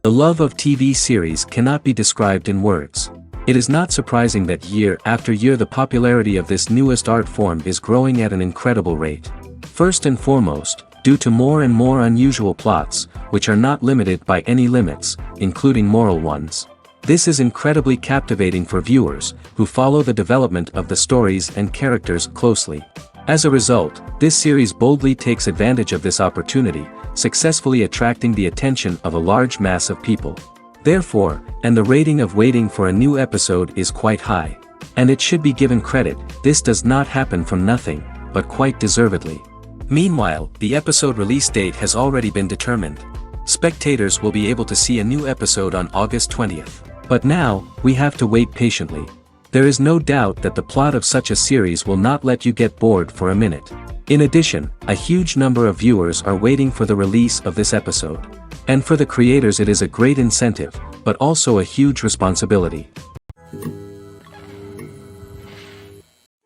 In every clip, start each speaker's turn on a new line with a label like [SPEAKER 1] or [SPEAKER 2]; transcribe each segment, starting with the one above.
[SPEAKER 1] The love of TV series cannot be described in words. It is not surprising that year after year the popularity of this newest art form is growing at an incredible rate. First and foremost, due to more and more unusual plots, which are not limited by any limits, including moral ones. This is incredibly captivating for viewers, who follow the development of the stories and characters closely. As a result, this series boldly takes advantage of this opportunity, successfully attracting the attention of a large mass of people. Therefore, and the rating of waiting for a new episode is quite high. And it should be given credit, this does not happen from nothing, but quite deservedly. Meanwhile, the episode release date has already been determined. Spectators will be able to see a new episode on August 20th. But now, we have to wait patiently. There is no doubt that the plot of such a series will not let you get bored for a minute. In addition, a huge number of viewers are waiting for the release of this episode. And for the creators it is a great incentive, but also a huge responsibility.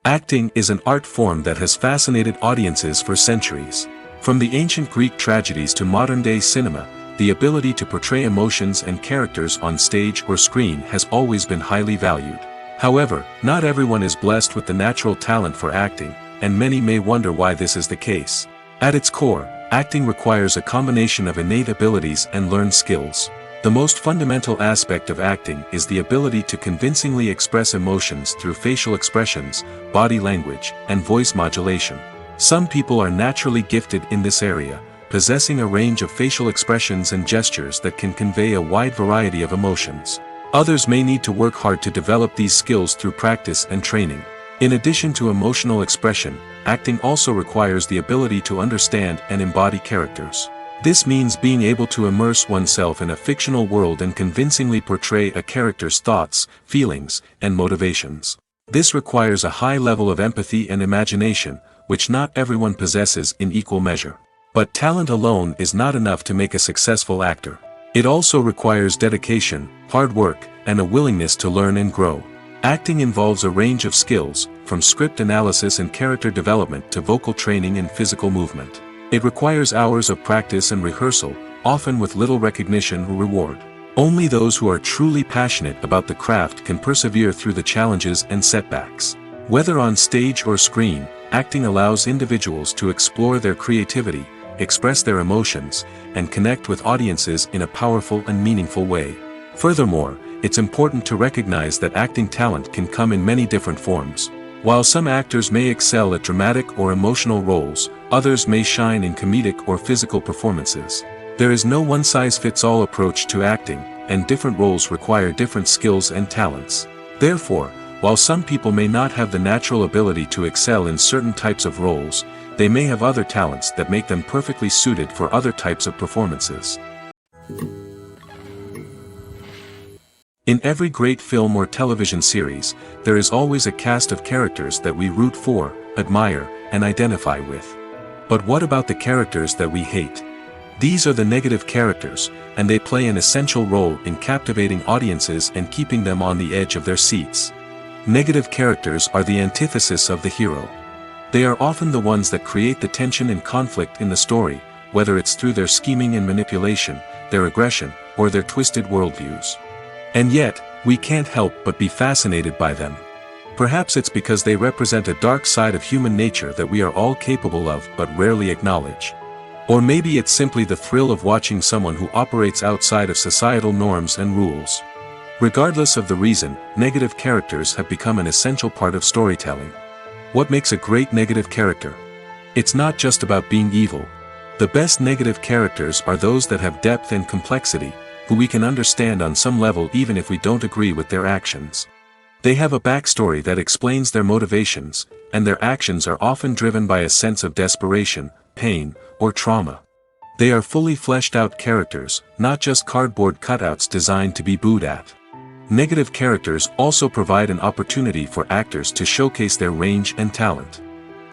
[SPEAKER 1] Acting is an art form that has fascinated audiences for centuries. From the ancient Greek tragedies to modern-day cinema, the ability to portray emotions and characters on stage or screen has always been highly valued. However, not everyone is blessed with the natural talent for acting, and many may wonder why this is the case. At its core, acting requires a combination of innate abilities and learned skills. The most fundamental aspect of acting is the ability to convincingly express emotions through facial expressions, body language, and voice modulation. Some people are naturally gifted in this area, possessing a range of facial expressions and gestures that can convey a wide variety of emotions. Others may need to work hard to develop these skills through practice and training. In addition to emotional expression, acting also requires the ability to understand and embody characters. This means being able to immerse oneself in a fictional world and convincingly portray a character's thoughts, feelings, and motivations. This requires a high level of empathy and imagination, which not everyone possesses in equal measure. But talent alone is not enough to make a successful actor. It also requires dedication, hard work, and a willingness to learn and grow. Acting involves a range of skills, from script analysis and character development to vocal training and physical movement. It requires hours of practice and rehearsal, often with little recognition or reward. Only those who are truly passionate about the craft can persevere through the challenges and setbacks. Whether on stage or screen, acting allows individuals to explore their creativity, express their emotions, and connect with audiences in a powerful and meaningful way. Furthermore, it's important to recognize that acting talent can come in many different forms. While some actors may excel at dramatic or emotional roles, others may shine in comedic or physical performances. There is no one-size-fits-all approach to acting, and different roles require different skills and talents. Therefore, while some people may not have the natural ability to excel in certain types of roles, they may have other talents that make them perfectly suited for other types of performances. In every great film or television series, there is always a cast of characters that we root for, admire, and identify with. But what about the characters that we hate? These are the negative characters, and they play an essential role in captivating audiences and keeping them on the edge of their seats. Negative characters are the antithesis of the hero. They are often the ones that create the tension and conflict in the story, whether it's through their scheming and manipulation, their aggression, or their twisted worldviews. And yet, we can't help but be fascinated by them. Perhaps it's because they represent a dark side of human nature that we are all capable of but rarely acknowledge. Or maybe it's simply the thrill of watching someone who operates outside of societal norms and rules. Regardless of the reason, negative characters have become an essential part of storytelling. What makes a great negative character? It's not just about being evil. The best negative characters are those that have depth and complexity, who we can understand on some level even if we don't agree with their actions. They have a backstory that explains their motivations, and their actions are often driven by a sense of desperation, pain, or trauma. They are fully fleshed out characters, not just cardboard cutouts designed to be booed at. Negative characters also provide an opportunity for actors to showcase their range and talent.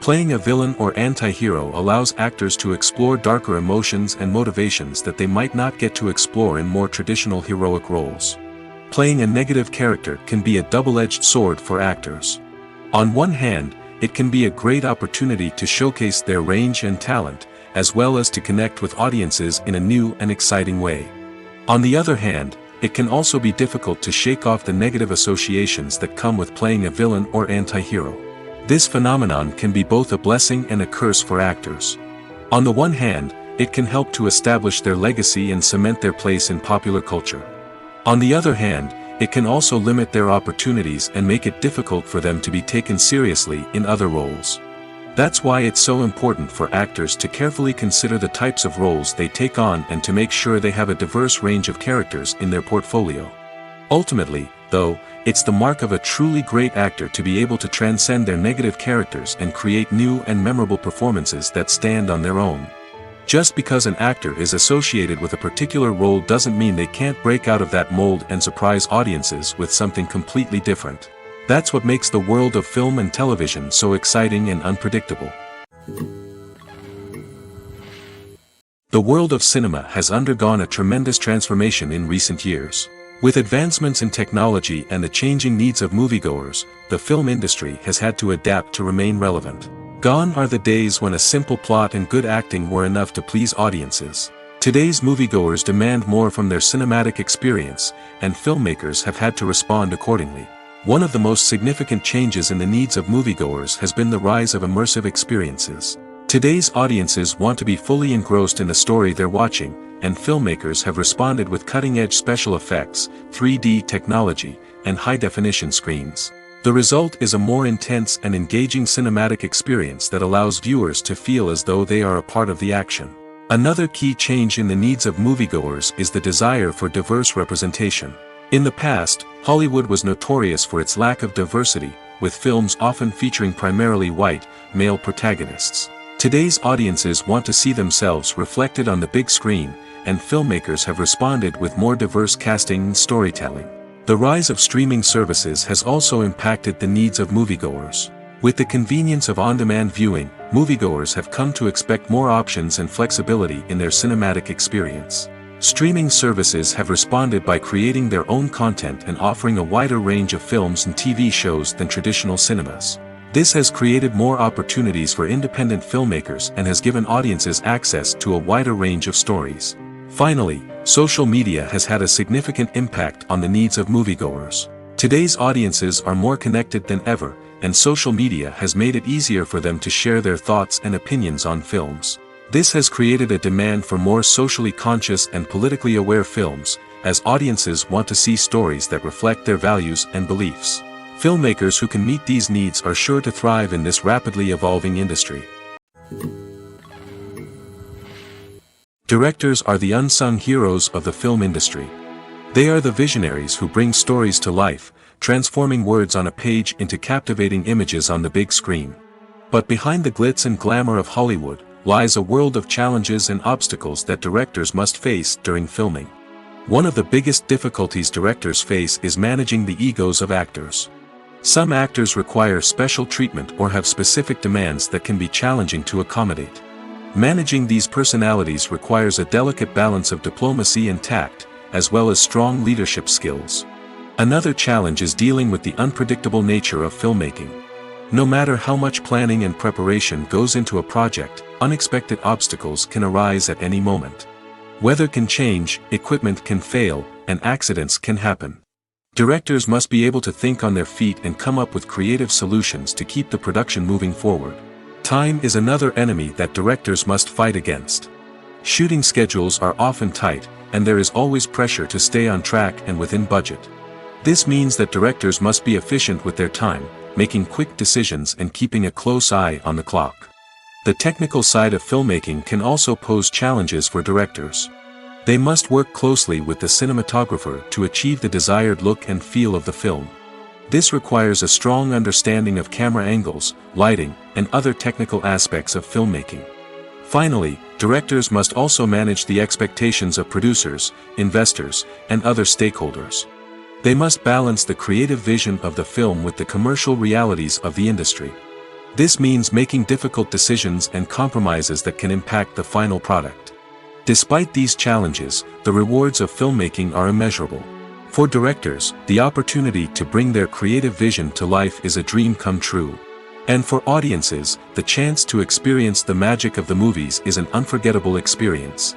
[SPEAKER 1] Playing a villain or anti-hero allows actors to explore darker emotions and motivations that they might not get to explore in more traditional heroic roles. Playing a negative character can be a double-edged sword for actors. On one hand, it can be a great opportunity to showcase their range and talent, as well as to connect with audiences in a new and exciting way. On the other hand, it can also be difficult to shake off the negative associations that come with playing a villain or anti-hero. This phenomenon can be both a blessing and a curse for actors. On the one hand, it can help to establish their legacy and cement their place in popular culture. On the other hand, it can also limit their opportunities and make it difficult for them to be taken seriously in other roles. That's why it's so important for actors to carefully consider the types of roles they take on and to make sure they have a diverse range of characters in their portfolio. Ultimately, though, it's the mark of a truly great actor to be able to transcend their negative characters and create new and memorable performances that stand on their own. Just because an actor is associated with a particular role doesn't mean they can't break out of that mold and surprise audiences with something completely different. That's what makes the world of film and television so exciting and unpredictable. The world of cinema has undergone a tremendous transformation in recent years. With advancements in technology and the changing needs of moviegoers, the film industry has had to adapt to remain relevant. Gone are the days when a simple plot and good acting were enough to please audiences. Today's moviegoers demand more from their cinematic experience, and filmmakers have had to respond accordingly. One of the most significant changes in the needs of moviegoers has been the rise of immersive experiences. Today's audiences want to be fully engrossed in the story they're watching, and filmmakers have responded with cutting-edge special effects, 3D technology, and high-definition screens. The result is a more intense and engaging cinematic experience that allows viewers to feel as though they are a part of the action. Another key change in the needs of moviegoers is the desire for diverse representation. In the past, Hollywood was notorious for its lack of diversity, with films often featuring primarily white, male protagonists. Today's audiences want to see themselves reflected on the big screen, and filmmakers have responded with more diverse casting and storytelling. The rise of streaming services has also impacted the needs of moviegoers. With the convenience of on-demand viewing, moviegoers have come to expect more options and flexibility in their cinematic experience. Streaming services have responded by creating their own content and offering a wider range of films and TV shows than traditional cinemas. This has created more opportunities for independent filmmakers and has given audiences access to a wider range of stories. Finally, social media has had a significant impact on the needs of moviegoers. Today's audiences are more connected than ever, and social media has made it easier for them to share their thoughts and opinions on films. This has created a demand for more socially conscious and politically aware films, as audiences want to see stories that reflect their values and beliefs. Filmmakers who can meet these needs are sure to thrive in this rapidly evolving industry. Directors are the unsung heroes of the film industry. They are the visionaries who bring stories to life, transforming words on a page into captivating images on the big screen. But behind the glitz and glamour of Hollywood lies a world of challenges and obstacles that directors must face during filming. One of the biggest difficulties directors face is managing the egos of actors. Some actors require special treatment or have specific demands that can be challenging to accommodate. Managing these personalities requires a delicate balance of diplomacy and tact, as well as strong leadership skills. Another challenge is dealing with the unpredictable nature of filmmaking. No matter how much planning and preparation goes into a project, unexpected obstacles can arise at any moment. Weather can change, equipment can fail, and accidents can happen. Directors must be able to think on their feet and come up with creative solutions to keep the production moving forward. Time is another enemy that directors must fight against. Shooting schedules are often tight, and there is always pressure to stay on track and within budget. This means that directors must be efficient with their time, making quick decisions and keeping a close eye on the clock. The technical side of filmmaking can also pose challenges for directors. They must work closely with the cinematographer to achieve the desired look and feel of the film. This requires a strong understanding of camera angles, lighting, and other technical aspects of filmmaking. Finally, directors must also manage the expectations of producers, investors, and other stakeholders. They must balance the creative vision of the film with the commercial realities of the industry. This means making difficult decisions and compromises that can impact the final product. Despite these challenges, the rewards of filmmaking are immeasurable. For directors, the opportunity to bring their creative vision to life is a dream come true. And for audiences, the chance to experience the magic of the movies is an unforgettable experience.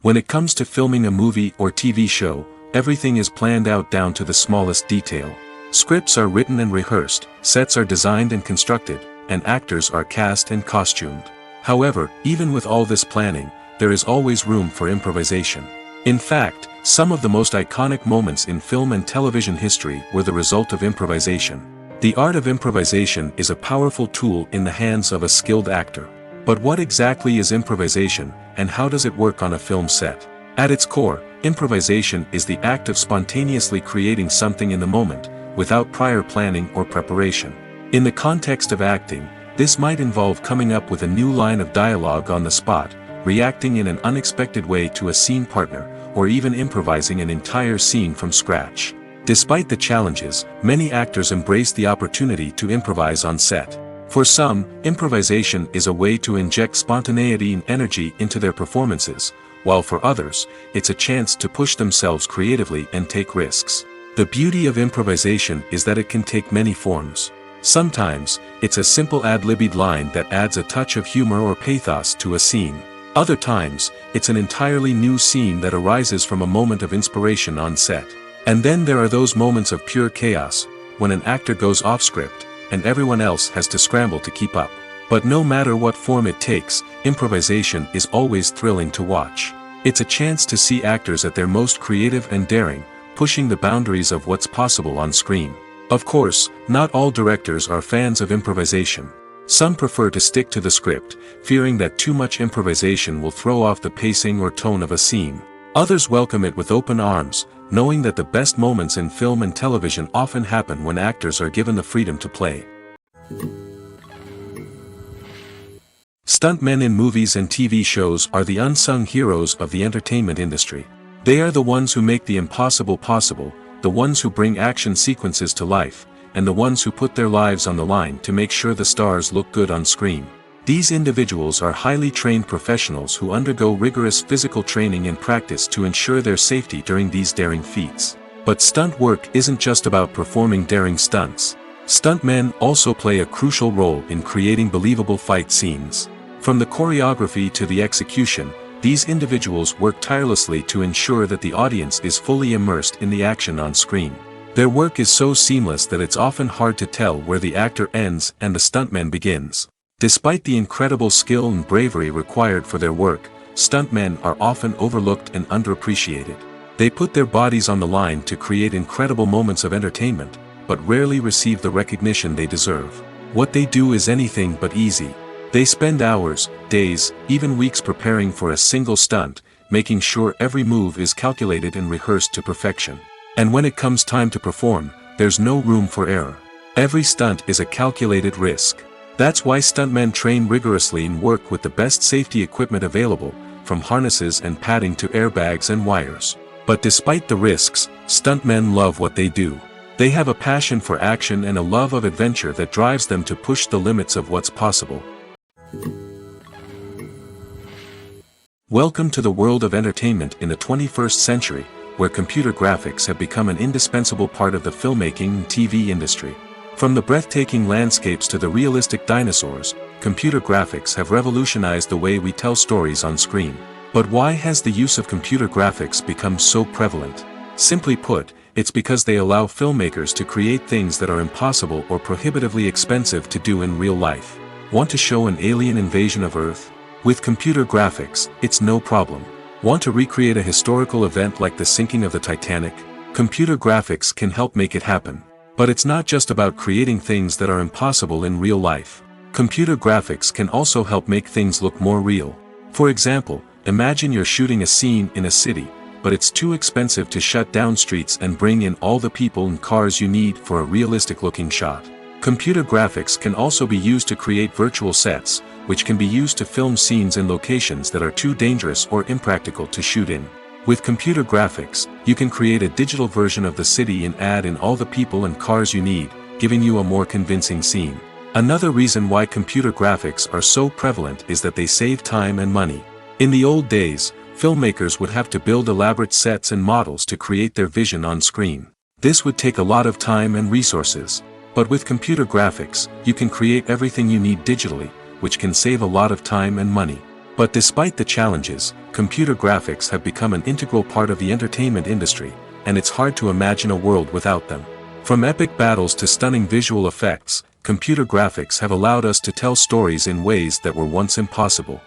[SPEAKER 1] When it comes to filming a movie or TV show, everything is planned out down to the smallest detail. Scripts are written and rehearsed, sets are designed and constructed, and actors are cast and costumed. However, even with all this planning, there is always room for improvisation. In fact, some of the most iconic moments in film and television history were the result of improvisation. The art of improvisation is a powerful tool in the hands of a skilled actor. But what exactly is improvisation, and how does it work on a film set? At its core, improvisation is the act of spontaneously creating something in the moment, without prior planning or preparation. In the context of acting, this might involve coming up with a new line of dialogue on the spot, reacting in an unexpected way to a scene partner, or even improvising an entire scene from scratch. Despite the challenges, many actors embrace the opportunity to improvise on set. For some, improvisation is a way to inject spontaneity and energy into their performances, while for others, it's a chance to push themselves creatively and take risks. The beauty of improvisation is that it can take many forms. Sometimes, it's a simple ad-libbed line that adds a touch of humor or pathos to a scene. Other times, it's an entirely new scene that arises from a moment of inspiration on set. And then there are those moments of pure chaos, when an actor goes off script, and everyone else has to scramble to keep up. But no matter what form it takes, improvisation is always thrilling to watch. It's a chance to see actors at their most creative and daring, pushing the boundaries of what's possible on screen. Of course, not all directors are fans of improvisation. Some prefer to stick to the script, fearing that too much improvisation will throw off the pacing or tone of a scene. Others welcome it with open arms, knowing that the best moments in film and television often happen when actors are given the freedom to play. Stuntmen in movies and TV shows are the unsung heroes of the entertainment industry. They are the ones who make the impossible possible, the ones who bring action sequences to life, and the ones who put their lives on the line to make sure the stars look good on screen. These individuals are highly trained professionals who undergo rigorous physical training and practice to ensure their safety during these daring feats. But stunt work isn't just about performing daring stunts. Stuntmen also play a crucial role in creating believable fight scenes. From the choreography to the execution, these individuals work tirelessly to ensure that the audience is fully immersed in the action on screen. Their work is so seamless that it's often hard to tell where the actor ends and the stuntman begins. Despite the incredible skill and bravery required for their work, stuntmen are often overlooked and underappreciated. They put their bodies on the line to create incredible moments of entertainment, but rarely receive the recognition they deserve. What they do is anything but easy. They spend hours, days, even weeks preparing for a single stunt, making sure every move is calculated and rehearsed to perfection. And when it comes time to perform, there's no room for error. Every stunt is a calculated risk. That's why stuntmen train rigorously and work with the best safety equipment available, from harnesses and padding to airbags and wires. But despite the risks, stuntmen love what they do. They have a passion for action and a love of adventure that drives them to push the limits of what's possible. Welcome to the world of entertainment in the 21st century, where computer graphics have become an indispensable part of the filmmaking and TV industry. From the breathtaking landscapes to the realistic dinosaurs, computer graphics have revolutionized the way we tell stories on screen. But why has the use of computer graphics become so prevalent? Simply put, it's because they allow filmmakers to create things that are impossible or prohibitively expensive to do in real life. Want to show an alien invasion of Earth? With computer graphics, it's no problem. Want to recreate a historical event like the sinking of the Titanic? Computer graphics can help make it happen. But it's not just about creating things that are impossible in real life. Computer graphics can also help make things look more real. For example, imagine you're shooting a scene in a city, but it's too expensive to shut down streets and bring in all the people and cars you need for a realistic-looking shot. Computer graphics can also be used to create virtual sets, which can be used to film scenes in locations that are too dangerous or impractical to shoot in. With computer graphics, you can create a digital version of the city and add in all the people and cars you need, giving you a more convincing scene. Another reason why computer graphics are so prevalent is that they save time and money. In the old days, filmmakers would have to build elaborate sets and models to create their vision on screen. This would take a lot of time and resources. But with computer graphics, you can create everything you need digitally, which can save a lot of time and money. But despite the challenges, computer graphics have become an integral part of the entertainment industry, and it's hard to imagine a world without them. From epic battles to stunning visual effects, computer graphics have allowed us to tell stories in ways that were once impossible.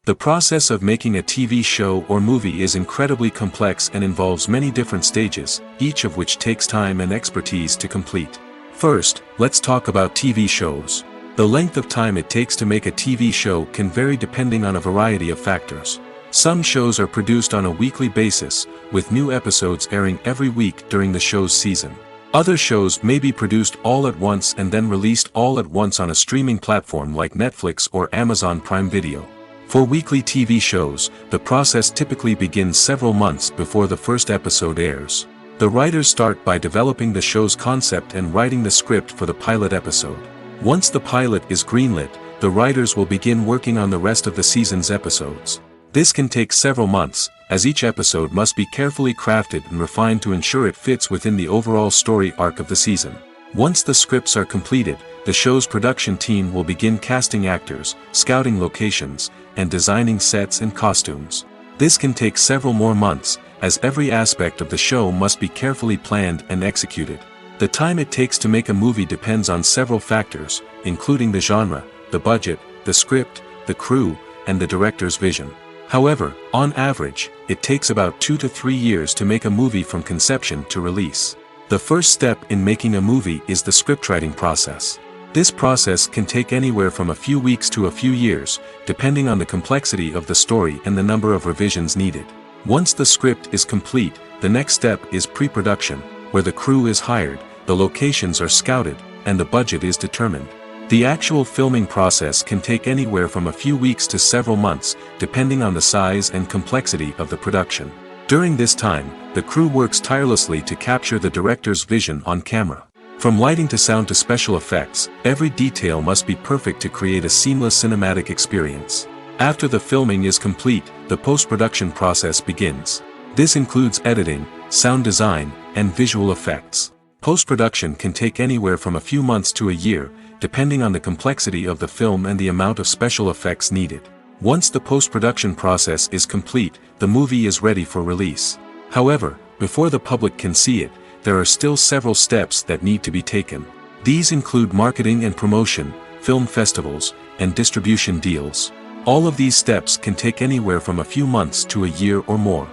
[SPEAKER 1] The process of making a TV show or movie is incredibly complex and involves many different stages, each of which takes time and expertise to complete. First, let's talk about TV shows. The length of time it takes to make a TV show can vary depending on a variety of factors. Some shows are produced on a weekly basis, with new episodes airing every week during the show's season. Other shows may be produced all at once and then released all at once on a streaming platform like Netflix or Amazon Prime Video. For weekly TV shows, the process typically begins several months before the first episode airs. The writers start by developing the show's concept and writing the script for the pilot episode. Once the pilot is greenlit, the writers will begin working on the rest of the season's episodes. This can take several months, as each episode must be carefully crafted and refined to ensure it fits within the overall story arc of the season. Once the scripts are completed, the show's production team will begin casting actors, scouting locations, and designing sets and costumes. This can take several more months, as every aspect of the show must be carefully planned and executed. The time it takes to make a movie depends on several factors, including the genre, the budget, the script, the crew, and the director's vision. However, on average, it takes about 2 to 3 years to make a movie from conception to release. The first step in making a movie is the scriptwriting process. This process can take anywhere from a few weeks to a few years, depending on the complexity of the story and the number of revisions needed. Once the script is complete, the next step is pre-production, where the crew is hired, the locations are scouted, and the budget is determined. The actual filming process can take anywhere from a few weeks to several months, depending on the size and complexity of the production. During this time, the crew works tirelessly to capture the director's vision on camera. From lighting to sound to special effects, every detail must be perfect to create a seamless cinematic experience. After the filming is complete, the post-production process begins. This includes editing, sound design, and visual effects. Post-production can take anywhere from a few months to a year, depending on the complexity of the film and the amount of special effects needed. Once the post-production process is complete, the movie is ready for release. However, before the public can see it, there are still several steps that need to be taken. These include marketing and promotion, film festivals, and distribution deals. All of these steps can take anywhere from a few months to a year or more.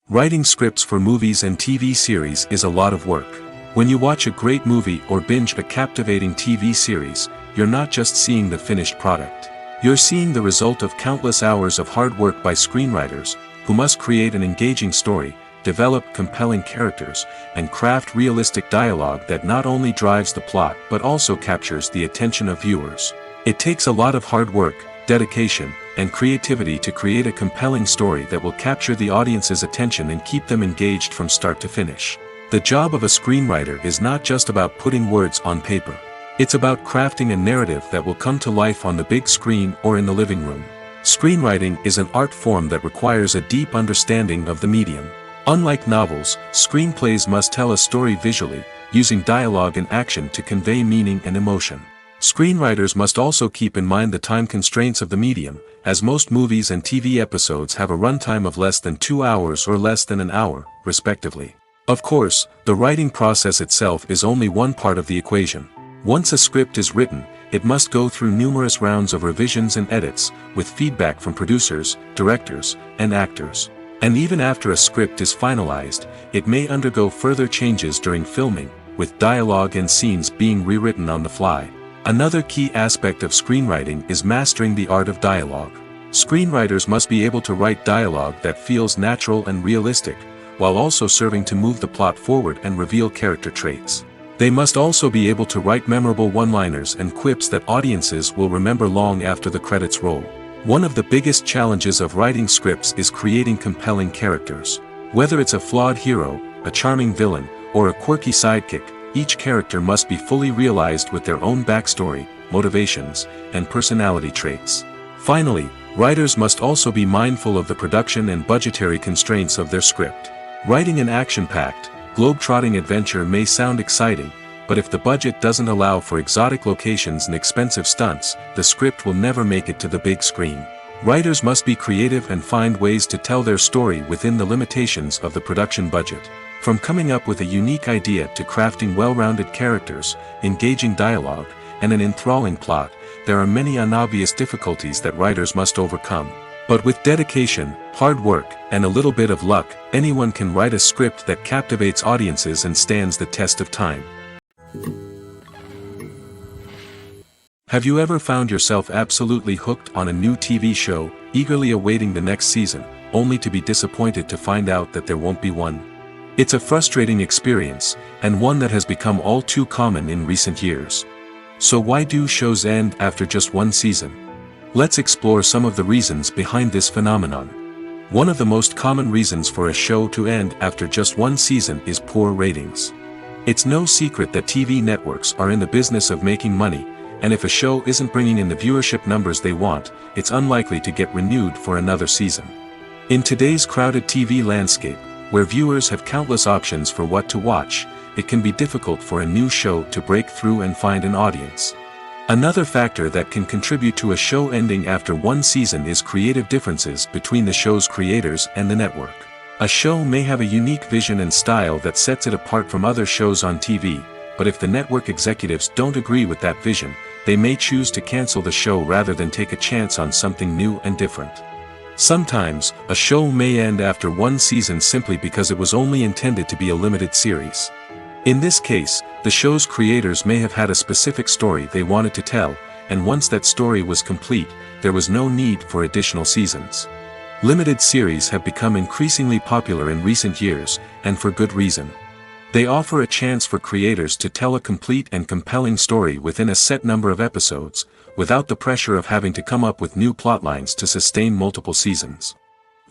[SPEAKER 1] Writing scripts for movies and TV series is a lot of work. When you watch a great movie or binge a captivating TV series, you're not just seeing the finished product. You're seeing the result of countless hours of hard work by screenwriters, who must create an engaging story, develop compelling characters, and craft realistic dialogue that not only drives the plot but also captures the attention of viewers. It takes a lot of hard work, dedication, and creativity to create a compelling story that will capture the audience's attention and keep them engaged from start to finish. The job of a screenwriter is not just about putting words on paper. It's about crafting a narrative that will come to life on the big screen or in the living room. Screenwriting is an art form that requires a deep understanding of the medium. Unlike novels, screenplays must tell a story visually, using dialogue and action to convey meaning and emotion. Screenwriters must also keep in mind the time constraints of the medium, as most movies and TV episodes have a runtime of less than 2 hours or less than an hour, respectively. Of course, the writing process itself is only one part of the equation. Once a script is written, it must go through numerous rounds of revisions and edits, with feedback from producers, directors, and actors. And even after a script is finalized, it may undergo further changes during filming, with dialogue and scenes being rewritten on the fly. Another key aspect of screenwriting is mastering the art of dialogue. Screenwriters must be able to write dialogue that feels natural and realistic, while also serving to move the plot forward and reveal character traits. They must also be able to write memorable one-liners and quips that audiences will remember long after the credits roll. One of the biggest challenges of writing scripts is creating compelling characters. Whether it's a flawed hero, a charming villain, or a quirky sidekick, each character must be fully realized with their own backstory, motivations, and personality traits. Finally, writers must also be mindful of the production and budgetary constraints of their script. Writing an action-packed, globe-trotting adventure may sound exciting, but if the budget doesn't allow for exotic locations and expensive stunts, the script will never make it to the big screen. Writers must be creative and find ways to tell their story within the limitations of the production budget. From coming up with a unique idea to crafting well-rounded characters, engaging dialogue, and an enthralling plot, there are many unobvious difficulties that writers must overcome. But with dedication, hard work, and a little bit of luck, anyone can write a script that captivates audiences and stands the test of time. Have you ever found yourself absolutely hooked on a new TV show, eagerly awaiting the next season, only to be disappointed to find out that there won't be one? It's a frustrating experience, and one that has become all too common in recent years. So why do shows end after just one season? Let's explore some of the reasons behind this phenomenon. One of the most common reasons for a show to end after just one season is poor ratings. It's no secret that TV networks are in the business of making money, and if a show isn't bringing in the viewership numbers they want, it's unlikely to get renewed for another season. In today's crowded TV landscape, where viewers have countless options for what to watch, it can be difficult for a new show to break through and find an audience. Another factor that can contribute to a show ending after one season is creative differences between the show's creators and the network. A show may have a unique vision and style that sets it apart from other shows on TV, but if the network executives don't agree with that vision, they may choose to cancel the show rather than take a chance on something new and different. Sometimes, a show may end after one season simply because it was only intended to be a limited series. In this case, the show's creators may have had a specific story they wanted to tell, and once that story was complete, there was no need for additional seasons. Limited series have become increasingly popular in recent years, and for good reason. They offer a chance for creators to tell a complete and compelling story within a set number of episodes, without the pressure of having to come up with new plotlines to sustain multiple seasons.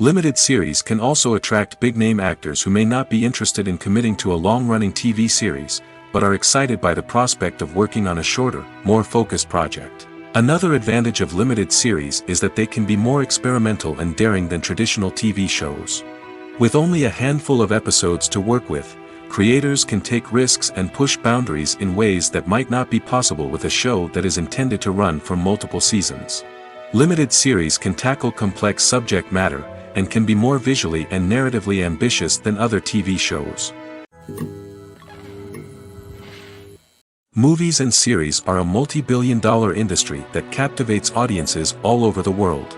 [SPEAKER 1] Limited series can also attract big-name actors who may not be interested in committing to a long-running TV series, but are excited by the prospect of working on a shorter, more focused project. Another advantage of limited series is that they can be more experimental and daring than traditional TV shows. With only a handful of episodes to work with, creators can take risks and push boundaries in ways that might not be possible with a show that is intended to run for multiple seasons. Limited series can tackle complex subject matter, and can be more visually and narratively ambitious than other TV shows. Movies and series are a multi-billion-dollar industry that captivates audiences all over the world.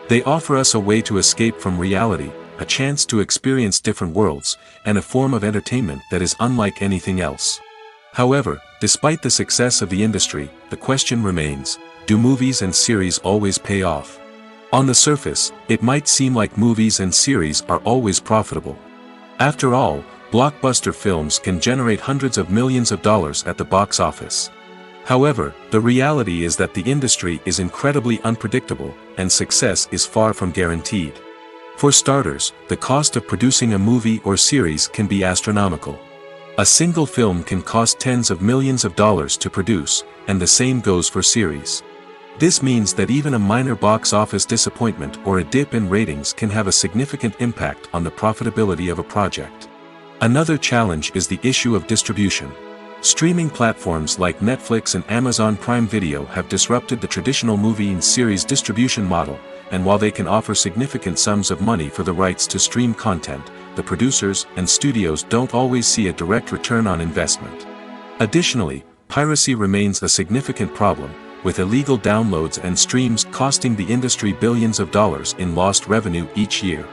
[SPEAKER 1] They offer us a way to escape from reality, a chance to experience different worlds, and a form of entertainment that is unlike anything else. However, despite the success of the industry, the question remains, do movies and series always pay off? On the surface, it might seem like movies and series are always profitable. After all, blockbuster films can generate hundreds of millions of dollars at the box office. However, the reality is that the industry is incredibly unpredictable, and success is far from guaranteed. For starters, the cost of producing a movie or series can be astronomical. A single film can cost tens of millions of dollars to produce, and the same goes for series. This means that even a minor box office disappointment or a dip in ratings can have a significant impact on the profitability of a project. Another challenge is the issue of distribution. Streaming platforms like Netflix and Amazon Prime Video have disrupted the traditional movie and series distribution model, and while they can offer significant sums of money for the rights to stream content, the producers and studios don't always see a direct return on investment. Additionally, piracy remains a significant problem, with illegal downloads and streams costing the industry billions of dollars in lost revenue each year.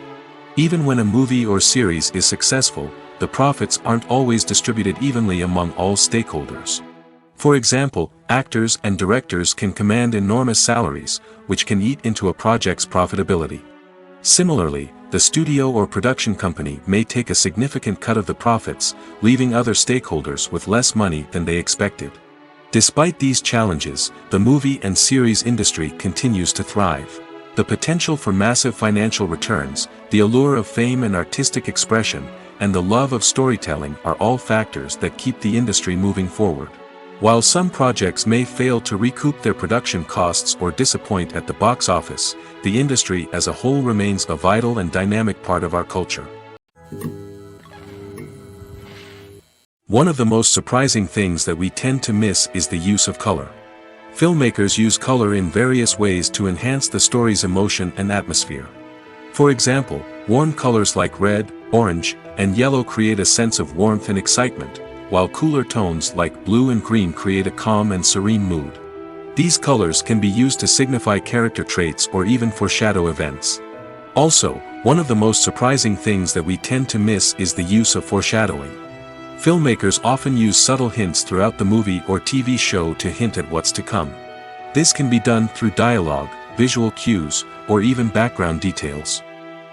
[SPEAKER 1] Even when a movie or series is successful, the profits aren't always distributed evenly among all stakeholders. For example, actors and directors can command enormous salaries, which can eat into a project's profitability. Similarly, the studio or production company may take a significant cut of the profits, leaving other stakeholders with less money than they expected. Despite these challenges, the movie and series industry continues to thrive. The potential for massive financial returns, the allure of fame and artistic expression, and the love of storytelling are all factors that keep the industry moving forward. While some projects may fail to recoup their production costs or disappoint at the box office, the industry as a whole remains a vital and dynamic part of our culture. One of the most surprising things that we tend to miss is the use of color. Filmmakers use color in various ways to enhance the story's emotion and atmosphere. For example, warm colors like red, orange, and yellow create a sense of warmth and excitement, while cooler tones like blue and green create a calm and serene mood. These colors can be used to signify character traits or even foreshadow events. Also, one of the most surprising things that we tend to miss is the use of foreshadowing. Filmmakers often use subtle hints throughout the movie or TV show to hint at what's to come. This can be done through dialogue, visual cues, or even background details.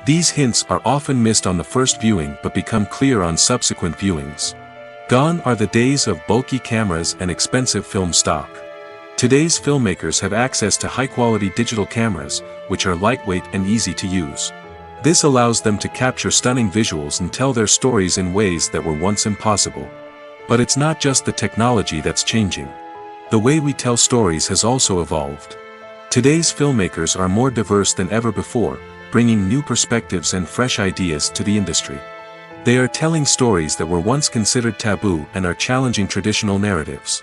[SPEAKER 1] These hints are often missed on the first viewing but become clear on subsequent viewings. Gone are the days of bulky cameras and expensive film stock. Today's filmmakers have access to high-quality digital cameras, which are lightweight and easy to use. This allows them to capture stunning visuals and tell their stories in ways that were once impossible. But it's not just the technology that's changing. The way we tell stories has also evolved. Today's filmmakers are more diverse than ever before, bringing new perspectives and fresh ideas to the industry. They are telling stories that were once considered taboo and are challenging traditional narratives.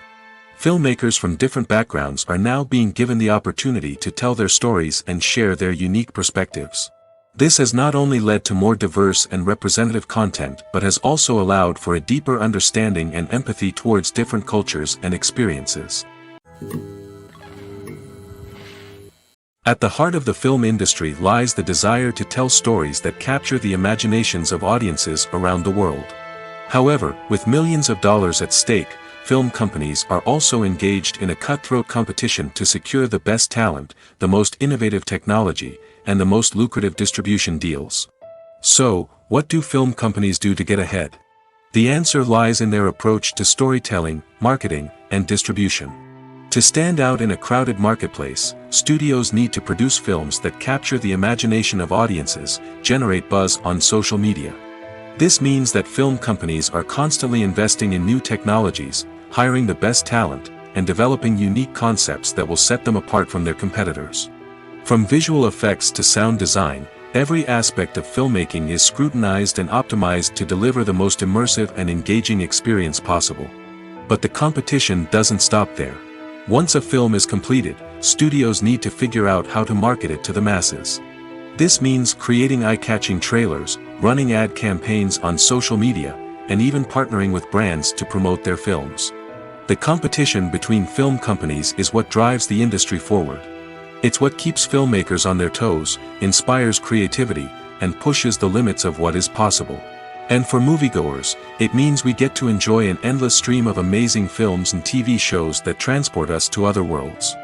[SPEAKER 1] Filmmakers from different backgrounds are now being given the opportunity to tell their stories and share their unique perspectives. This has not only led to more diverse and representative content but has also allowed for a deeper understanding and empathy towards different cultures and experiences. At the heart of the film industry lies the desire to tell stories that capture the imaginations of audiences around the world. However, with millions of dollars at stake, film companies are also engaged in a cutthroat competition to secure the best talent, the most innovative technology, and the most lucrative distribution deals. So, what do film companies do to get ahead? The answer lies in their approach to storytelling, marketing, and distribution. To stand out in a crowded marketplace, studios need to produce films that capture the imagination of audiences, generate buzz on social media. This means that film companies are constantly investing in new technologies, hiring the best talent, and developing unique concepts that will set them apart from their competitors. From visual effects to sound design, every aspect of filmmaking is scrutinized and optimized to deliver the most immersive and engaging experience possible. But the competition doesn't stop there. Once a film is completed, studios need to figure out how to market it to the masses. This means creating eye-catching trailers, running ad campaigns on social media, and even partnering with brands to promote their films. The competition between film companies is what drives the industry forward. It's what keeps filmmakers on their toes, inspires creativity, and pushes the limits of what is possible. And for moviegoers, it means we get to enjoy an endless stream of amazing films and TV shows that transport us to other worlds.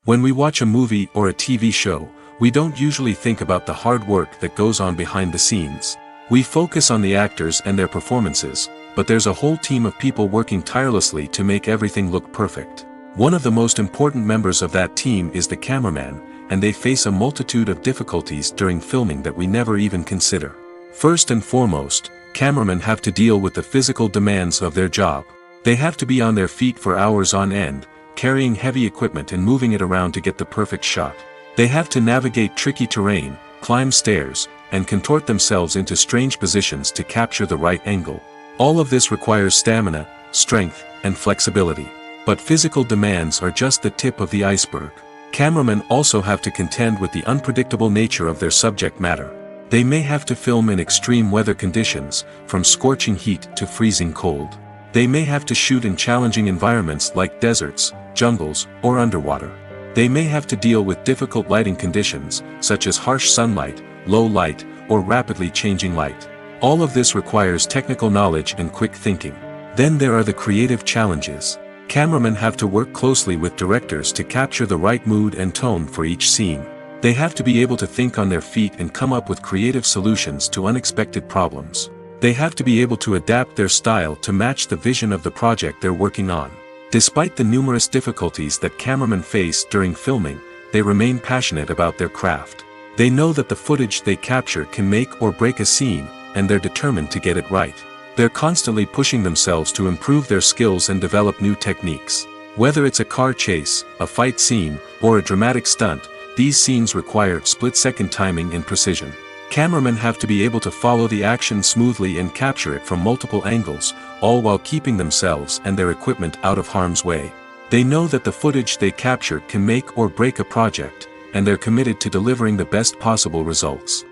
[SPEAKER 1] When we watch a movie or a TV show, we don't usually think about the hard work that goes on behind the scenes. We focus on the actors and their performances, but there's a whole team of people working tirelessly to make everything look perfect. One of the most important members of that team is the cameraman, and they face a multitude of difficulties during filming that we never even consider. First and foremost, cameramen have to deal with the physical demands of their job. They have to be on their feet for hours on end, carrying heavy equipment and moving it around to get the perfect shot. They have to navigate tricky terrain, climb stairs, and contort themselves into strange positions to capture the right angle. All of this requires stamina, strength, and flexibility. But physical demands are just the tip of the iceberg. Cameramen also have to contend with the unpredictable nature of their subject matter. They may have to film in extreme weather conditions, from scorching heat to freezing cold. They may have to shoot in challenging environments like deserts, jungles, or underwater. They may have to deal with difficult lighting conditions, such as harsh sunlight, low light, or rapidly changing light. All of this requires technical knowledge and quick thinking. Then there are the creative challenges. Cameramen have to work closely with directors to capture the right mood and tone for each scene. They have to be able to think on their feet and come up with creative solutions to unexpected problems. They have to be able to adapt their style to match the vision of the project they're working on. Despite the numerous difficulties that cameramen face during filming, they remain passionate about their craft. They know that the footage they capture can make or break a scene, and they're determined to get it right. They're constantly pushing themselves to improve their skills and develop new techniques. Whether it's a car chase, a fight scene, or a dramatic stunt, these scenes require split-second timing and precision. Cameramen have to be able to follow the action smoothly and capture it from multiple angles, all while keeping themselves and their equipment out of harm's way. They know that the footage they capture can make or break a project, and they're committed to delivering the best possible results.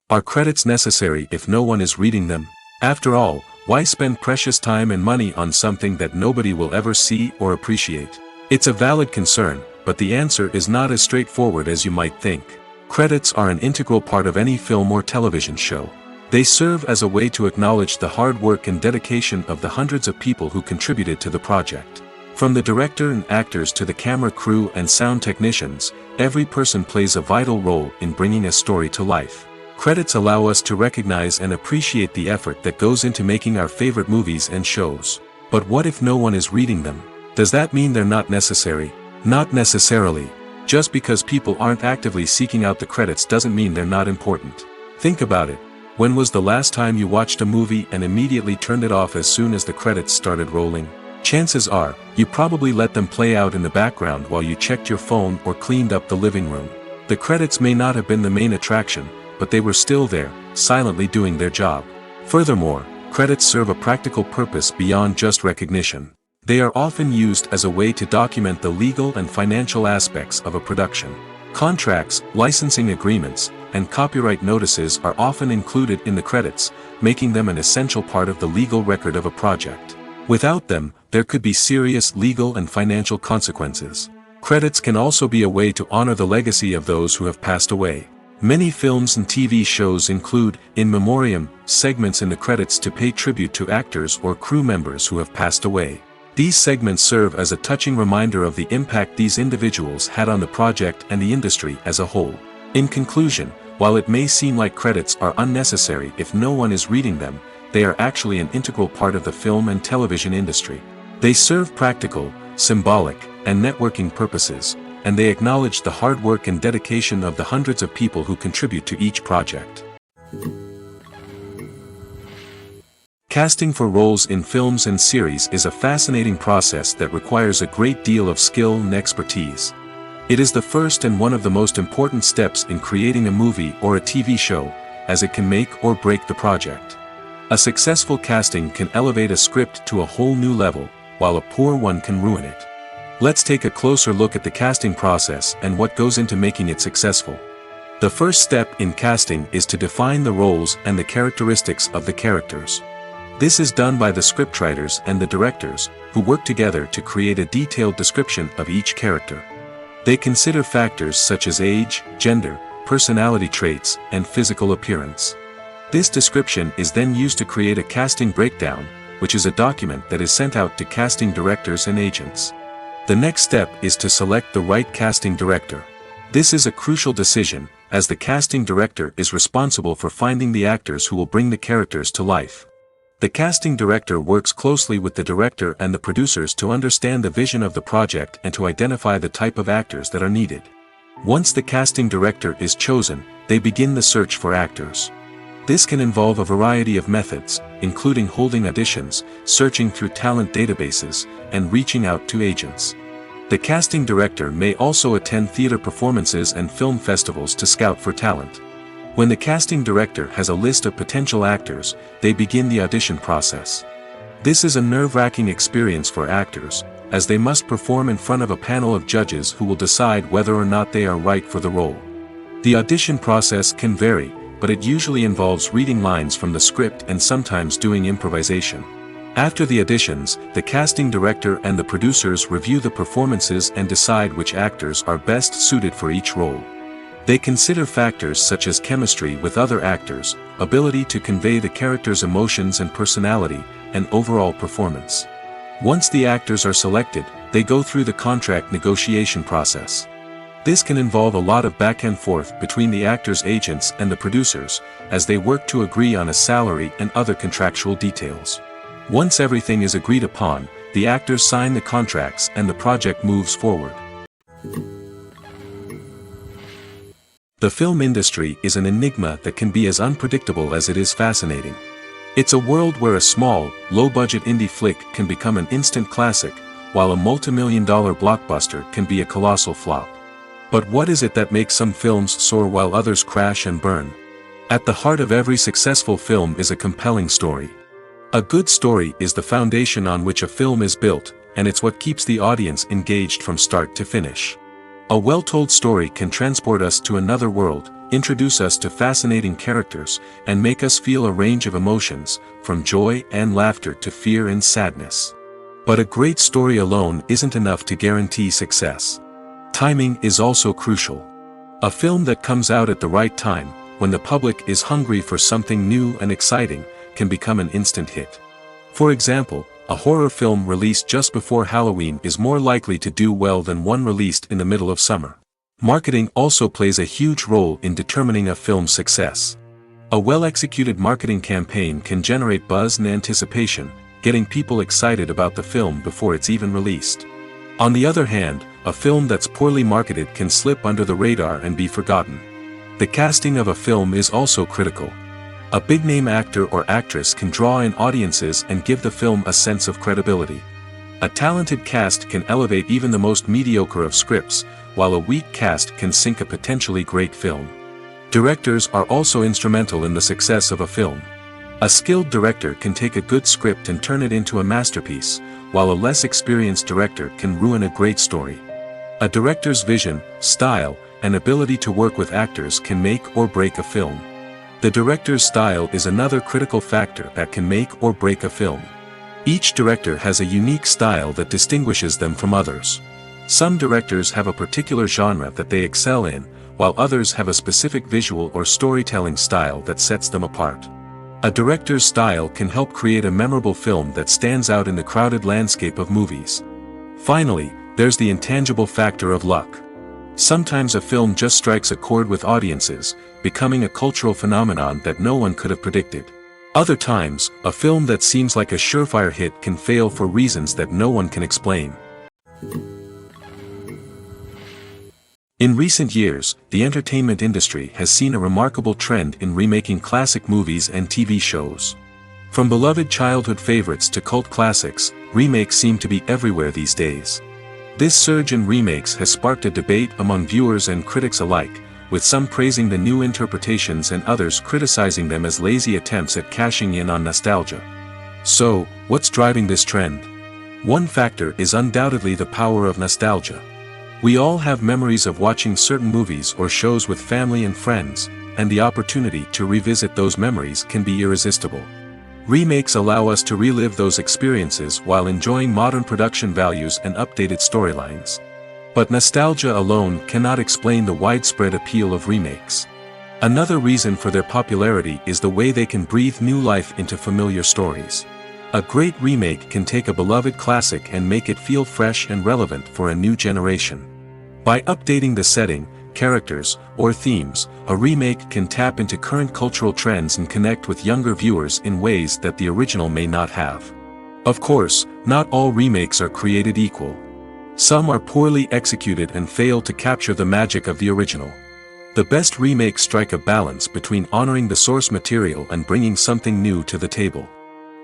[SPEAKER 1] Are credits necessary if no one is reading them? After all, why spend precious time and money on something that nobody will ever see or appreciate? It's a valid concern, but the answer is not as straightforward as you might think. Credits are an integral part of any film or television show. They serve as a way to acknowledge the hard work and dedication of the hundreds of people who contributed to the project. From the director and actors to the camera crew and sound technicians, every person plays a vital role in bringing a story to life. Credits allow us to recognize and appreciate the effort that goes into making our favorite movies and shows. But what if no one is reading them? Does that mean they're not necessary? Not necessarily. Just because people aren't actively seeking out the credits doesn't mean they're not important. Think about it. When was the last time you watched a movie and immediately turned it off as soon as the credits started rolling? Chances are, you probably let them play out in the background while you checked your phone or cleaned up the living room. The credits may not have been the main attraction, but they were still there, silently doing their job. Furthermore, credits serve a practical purpose beyond just recognition. They are often used as a way to document the legal and financial aspects of a production. Contracts, licensing agreements, and copyright notices are often included in the credits, making them an essential part of the legal record of a project. Without them, there could be serious legal and financial consequences. Credits can also be a way to honor the legacy of those who have passed away. Many films and TV shows include, in memoriam, segments in the credits to pay tribute to actors or crew members who have passed away. These segments serve as a touching reminder of the impact these individuals had on the project and the industry as a whole. In conclusion, while it may seem like credits are unnecessary if no one is reading them, they are actually an integral part of the film and television industry. They serve practical, symbolic, and networking purposes, and they acknowledge the hard work and dedication of the hundreds of people who contribute to each project. Casting for roles in films and series is a fascinating process that requires a great deal of skill and expertise. It is the first and one of the most important steps in creating a movie or a TV show, as it can make or break the project. A successful casting can elevate a script to a whole new level, while a poor one can ruin it. Let's take a closer look at the casting process and what goes into making it successful. The first step in casting is to define the roles and the characteristics of the characters. This is done by the scriptwriters and the directors, who work together to create a detailed description of each character. They consider factors such as age, gender, personality traits, and physical appearance. This description is then used to create a casting breakdown, which is a document that is sent out to casting directors and agents. The next step is to select the right casting director. This is a crucial decision, as the casting director is responsible for finding the actors who will bring the characters to life. The casting director works closely with the director and the producers to understand the vision of the project and to identify the type of actors that are needed. Once the casting director is chosen, they begin the search for actors. This can involve a variety of methods, including holding auditions, searching through talent databases, and reaching out to agents. The casting director may also attend theater performances and film festivals to scout for talent. When the casting director has a list of potential actors, they begin the audition process. This is a nerve-wracking experience for actors, as they must perform in front of a panel of judges who will decide whether or not they are right for the role. The audition process can vary, but it usually involves reading lines from the script and sometimes doing improvisation. After the auditions, the casting director and the producers review the performances and decide which actors are best suited for each role. They consider factors such as chemistry with other actors, ability to convey the character's emotions and personality, and overall performance. Once the actors are selected, they go through the contract negotiation process. This can involve a lot of back and forth between the actors' agents and the producers, as they work to agree on a salary and other contractual details. Once everything is agreed upon, the actors sign the contracts and the project moves forward. The film industry is an enigma that can be as unpredictable as it is fascinating. It's a world where a small, low-budget indie flick can become an instant classic, while a multi-million-dollar blockbuster can be a colossal flop. But what is it that makes some films soar while others crash and burn? At the heart of every successful film is a compelling story. A good story is the foundation on which a film is built, and it's what keeps the audience engaged from start to finish. A well-told story can transport us to another world, introduce us to fascinating characters, and make us feel a range of emotions, from joy and laughter to fear and sadness. But a great story alone isn't enough to guarantee success. Timing is also crucial. A film that comes out at the right time, when the public is hungry for something new and exciting, can become an instant hit. For example, a horror film released just before Halloween is more likely to do well than one released in the middle of summer. Marketing also plays a huge role in determining a film's success. A well-executed marketing campaign can generate buzz and anticipation, getting people excited about the film before it's even released. On the other hand, a film that's poorly marketed can slip under the radar and be forgotten. The casting of a film is also critical. A big-name actor or actress can draw in audiences and give the film a sense of credibility. A talented cast can elevate even the most mediocre of scripts, while a weak cast can sink a potentially great film. Directors are also instrumental in the success of a film. A skilled director can take a good script and turn it into a masterpiece, while a less experienced director can ruin a great story. A director's vision, style, and ability to work with actors can make or break a film. The director's style is another critical factor that can make or break a film. Each director has a unique style that distinguishes them from others. Some directors have a particular genre that they excel in, while others have a specific visual or storytelling style that sets them apart. A director's style can help create a memorable film that stands out in the crowded landscape of movies. Finally, there's the intangible factor of luck. Sometimes a film just strikes a chord with audiences, becoming a cultural phenomenon that no one could have predicted. Other times, a film that seems like a surefire hit can fail for reasons that no one can explain. In recent years, the entertainment industry has seen a remarkable trend in remaking classic movies and TV shows. From beloved childhood favorites to cult classics, remakes seem to be everywhere these days. This surge in remakes has sparked a debate among viewers and critics alike, with some praising the new interpretations and others criticizing them as lazy attempts at cashing in on nostalgia. So, what's driving this trend? One factor is undoubtedly the power of nostalgia. We all have memories of watching certain movies or shows with family and friends, and the opportunity to revisit those memories can be irresistible. Remakes allow us to relive those experiences while enjoying modern production values and updated storylines. But nostalgia alone cannot explain the widespread appeal of remakes. Another reason for their popularity is the way they can breathe new life into familiar stories. A great remake can take a beloved classic and make it feel fresh and relevant for a new generation. By updating the setting, characters, or themes, a remake can tap into current cultural trends and connect with younger viewers in ways that the original may not have. Of course, not all remakes are created equal. Some are poorly executed and fail to capture the magic of the original. The best remakes strike a balance between honoring the source material and bringing something new to the table.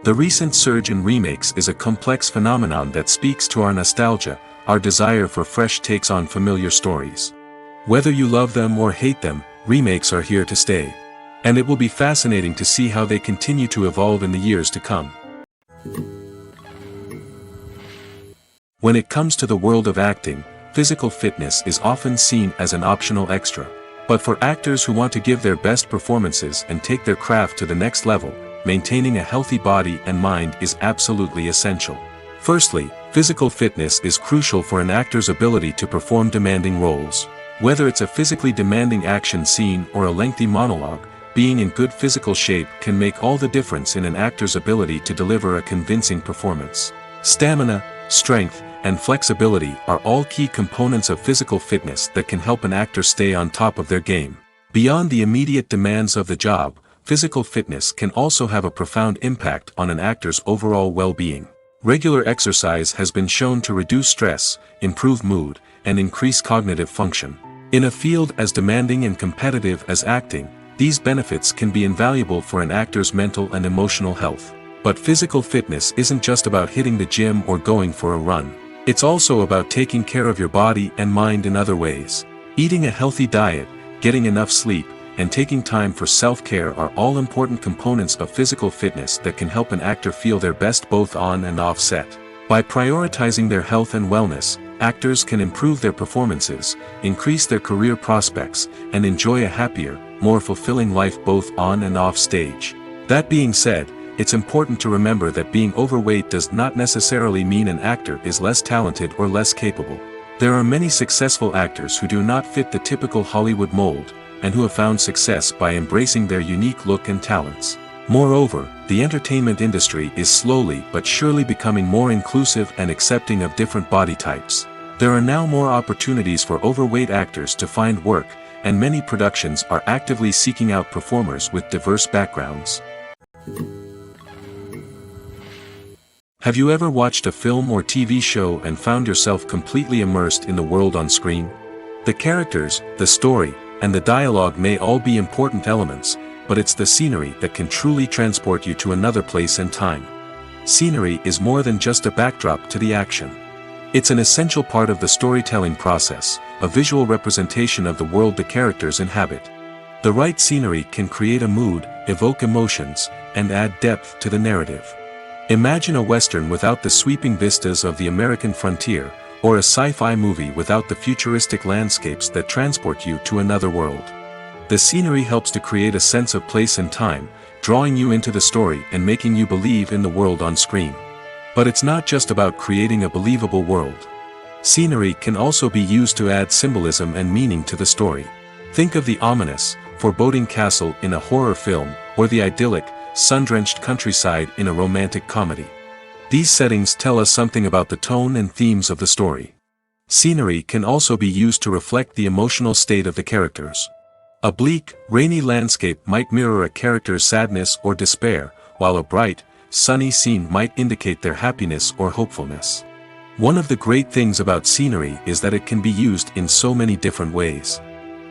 [SPEAKER 1] The recent surge in remakes is a complex phenomenon that speaks to our nostalgia, our desire for fresh takes on familiar stories. Whether you love them or hate them, remakes are here to stay. And it will be fascinating to see how they continue to evolve in the years to come. When it comes to the world of acting, physical fitness is often seen as an optional extra. But for actors who want to give their best performances and take their craft to the next level, maintaining a healthy body and mind is absolutely essential. Firstly, physical fitness is crucial for an actor's ability to perform demanding roles. Whether it's a physically demanding action scene or a lengthy monologue, being in good physical shape can make all the difference in an actor's ability to deliver a convincing performance. Stamina, strength, and flexibility are all key components of physical fitness that can help an actor stay on top of their game. Beyond the immediate demands of the job, physical fitness can also have a profound impact on an actor's overall well-being. Regular exercise has been shown to reduce stress, improve mood, and increase cognitive function. In a field as demanding and competitive as acting, these benefits can be invaluable for an actor's mental and emotional health. But physical fitness isn't just about hitting the gym or going for a run. It's also about taking care of your body and mind in other ways. Eating a healthy diet, getting enough sleep, and taking time for self-care are all important components of physical fitness that can help an actor feel their best both on and off set. By prioritizing their health and wellness, actors can improve their performances, increase their career prospects, and enjoy a happier, more fulfilling life both on and off stage. That being said, it's important to remember that being overweight does not necessarily mean an actor is less talented or less capable. There are many successful actors who do not fit the typical Hollywood mold, and who have found success by embracing their unique look and talents. Moreover, the entertainment industry is slowly but surely becoming more inclusive and accepting of different body types. There are now more opportunities for overweight actors to find work, and many productions are actively seeking out performers with diverse backgrounds. Have you ever watched a film or TV show and found yourself completely immersed in the world on screen? The characters, the story, and the dialogue may all be important elements, but it's the scenery that can truly transport you to another place and time. Scenery is more than just a backdrop to the action. It's an essential part of the storytelling process, a visual representation of the world the characters inhabit. The right scenery can create a mood, evoke emotions, and add depth to the narrative. Imagine a Western without the sweeping vistas of the American frontier, or a sci-fi movie without the futuristic landscapes that transport you to another world. The scenery helps to create a sense of place and time, drawing you into the story and making you believe in the world on screen. But it's not just about creating a believable world. Scenery can also be used to add symbolism and meaning to the story. Think of the ominous, foreboding castle in a horror film, or the idyllic, sun-drenched countryside in a romantic comedy. These settings tell us something about the tone and themes of the story. Scenery can also be used to reflect the emotional state of the characters. A bleak, rainy landscape might mirror a character's sadness or despair, while a bright, sunny scene might indicate their happiness or hopefulness. One of the great things about scenery is that it can be used in so many different ways.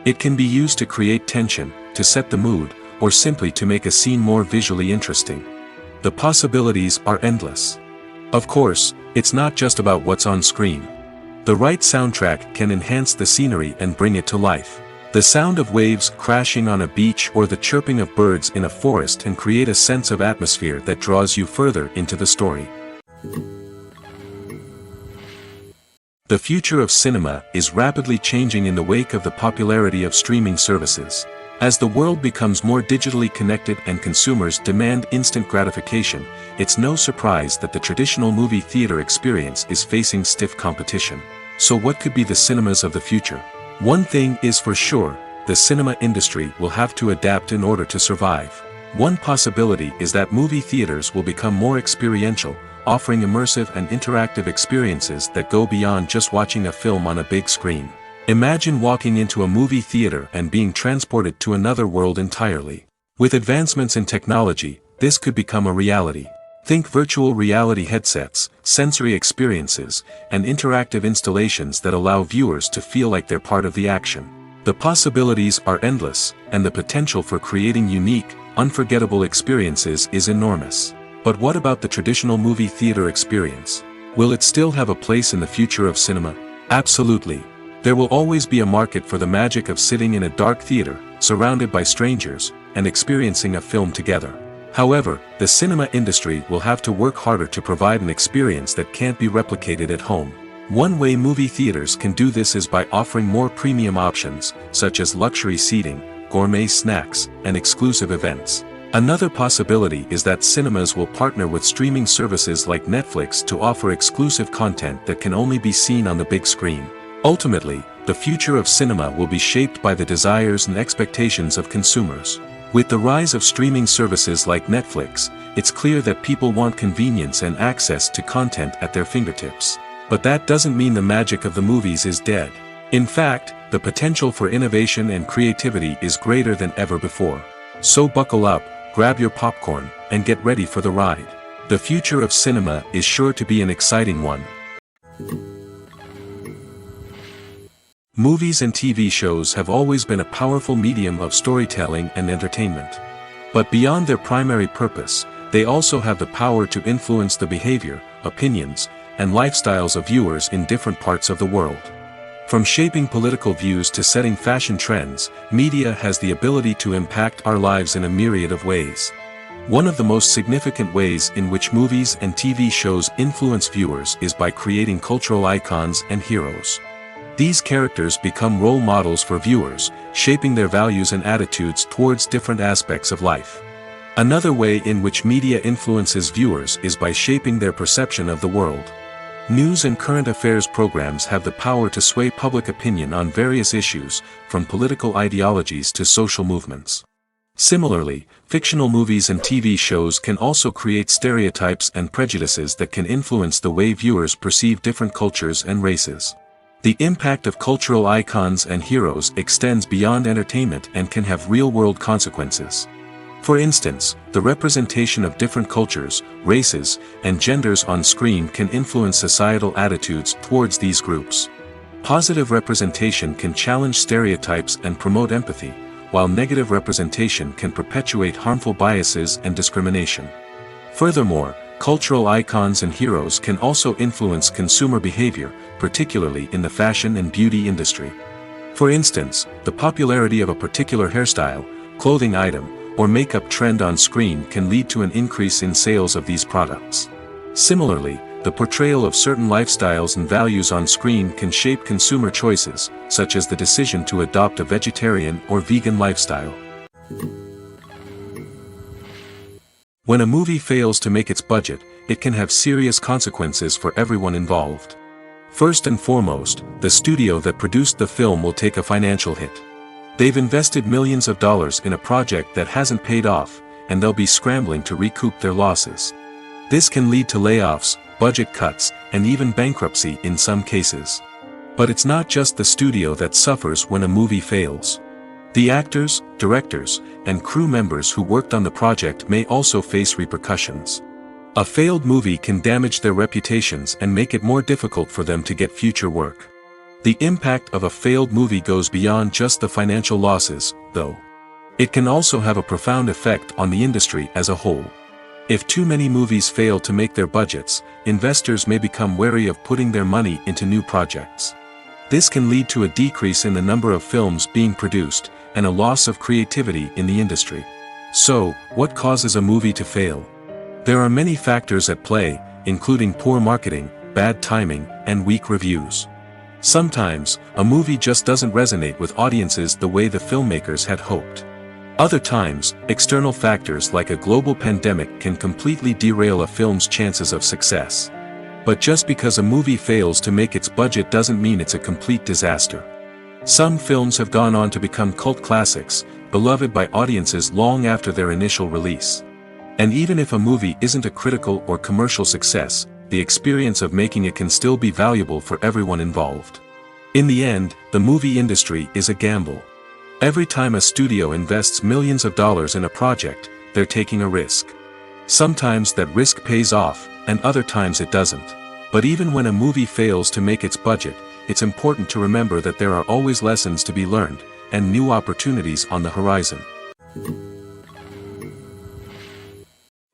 [SPEAKER 1] It can be used to create tension, to set the mood, or simply to make a scene more visually interesting. The possibilities are endless. Of course, it's not just about what's on screen. The right soundtrack can enhance the scenery and bring it to life. The sound of waves crashing on a beach or the chirping of birds in a forest can create a sense of atmosphere that draws you further into the story. The future of cinema is rapidly changing in the wake of the popularity of streaming services. As the world becomes more digitally connected and consumers demand instant gratification, it's no surprise that the traditional movie theater experience is facing stiff competition. So what could be the cinemas of the future? One thing is for sure, the cinema industry will have to adapt in order to survive. One possibility is that movie theaters will become more experiential, offering immersive and interactive experiences that go beyond just watching a film on a big screen. Imagine walking into a movie theater and being transported to another world entirely. With advancements in technology, this could become a reality. Think virtual reality headsets, sensory experiences, and interactive installations that allow viewers to feel like they're part of the action. The possibilities are endless, and the potential for creating unique, unforgettable experiences is enormous. But what about the traditional movie theater experience? Will it still have a place in the future of cinema? Absolutely. There will always be a market for the magic of sitting in a dark theater, surrounded by strangers, and experiencing a film together. However, the cinema industry will have to work harder to provide an experience that can't be replicated at home. One way movie theaters can do this is by offering more premium options, such as luxury seating, gourmet snacks, and exclusive events. Another possibility is that cinemas will partner with streaming services like Netflix to offer exclusive content that can only be seen on the big screen. Ultimately, the future of cinema will be shaped by the desires and expectations of consumers. With the rise of streaming services like Netflix, it's clear that people want convenience and access to content at their fingertips. But that doesn't mean the magic of the movies is dead. In fact, the potential for innovation and creativity is greater than ever before. So buckle up, grab your popcorn, and get ready for the ride. The future of cinema is sure to be an exciting one. Movies and TV shows have always been a powerful medium of storytelling and entertainment. But beyond their primary purpose, they also have the power to influence the behavior, opinions, and lifestyles of viewers in different parts of the world. From shaping political views to setting fashion trends, media has the ability to impact our lives in a myriad of ways. One of the most significant ways in which movies and TV shows influence viewers is by creating cultural icons and heroes. These characters become role models for viewers, shaping their values and attitudes towards different aspects of life. Another way in which media influences viewers is by shaping their perception of the world. News and current affairs programs have the power to sway public opinion on various issues, from political ideologies to social movements. Similarly, fictional movies and TV shows can also create stereotypes and prejudices that can influence the way viewers perceive different cultures and races. The impact of cultural icons and heroes extends beyond entertainment and can have real-world consequences. For instance, the representation of different cultures, races, and genders on screen can influence societal attitudes towards these groups. Positive representation can challenge stereotypes and promote empathy, while negative representation can perpetuate harmful biases and discrimination. Furthermore, cultural icons and heroes can also influence consumer behavior, particularly in the fashion and beauty industry. For instance, the popularity of a particular hairstyle, clothing item, or makeup trend on screen can lead to an increase in sales of these products. Similarly, the portrayal of certain lifestyles and values on screen can shape consumer choices, such as the decision to adopt a vegetarian or vegan lifestyle. When a movie fails to make its budget, it can have serious consequences for everyone involved. First and foremost, the studio that produced the film will take a financial hit. They've invested millions of dollars in a project that hasn't paid off, and they'll be scrambling to recoup their losses. This can lead to layoffs, budget cuts, and even bankruptcy in some cases. But it's not just the studio that suffers when a movie fails. The actors, directors, and crew members who worked on the project may also face repercussions. A failed movie can damage their reputations and make it more difficult for them to get future work. The impact of a failed movie goes beyond just the financial losses, though. It can also have a profound effect on the industry as a whole. If too many movies fail to make their budgets, investors may become wary of putting their money into new projects. This can lead to a decrease in the number of films being produced, and a loss of creativity in the industry. So, what causes a movie to fail? There are many factors at play, including poor marketing, bad timing, and weak reviews. Sometimes, a movie just doesn't resonate with audiences the way the filmmakers had hoped. Other times, external factors like a global pandemic can completely derail a film's chances of success. But just because a movie fails to make its budget doesn't mean it's a complete disaster. Some films have gone on to become cult classics, beloved by audiences long after their initial release. And even if a movie isn't a critical or commercial success, the experience of making it can still be valuable for everyone involved. In the end, the movie industry is a gamble. Every time a studio invests millions of dollars in a project, they're taking a risk. Sometimes that risk pays off, and other times it doesn't. But even when a movie fails to make its budget, it's important to remember that there are always lessons to be learned, and new opportunities on the horizon.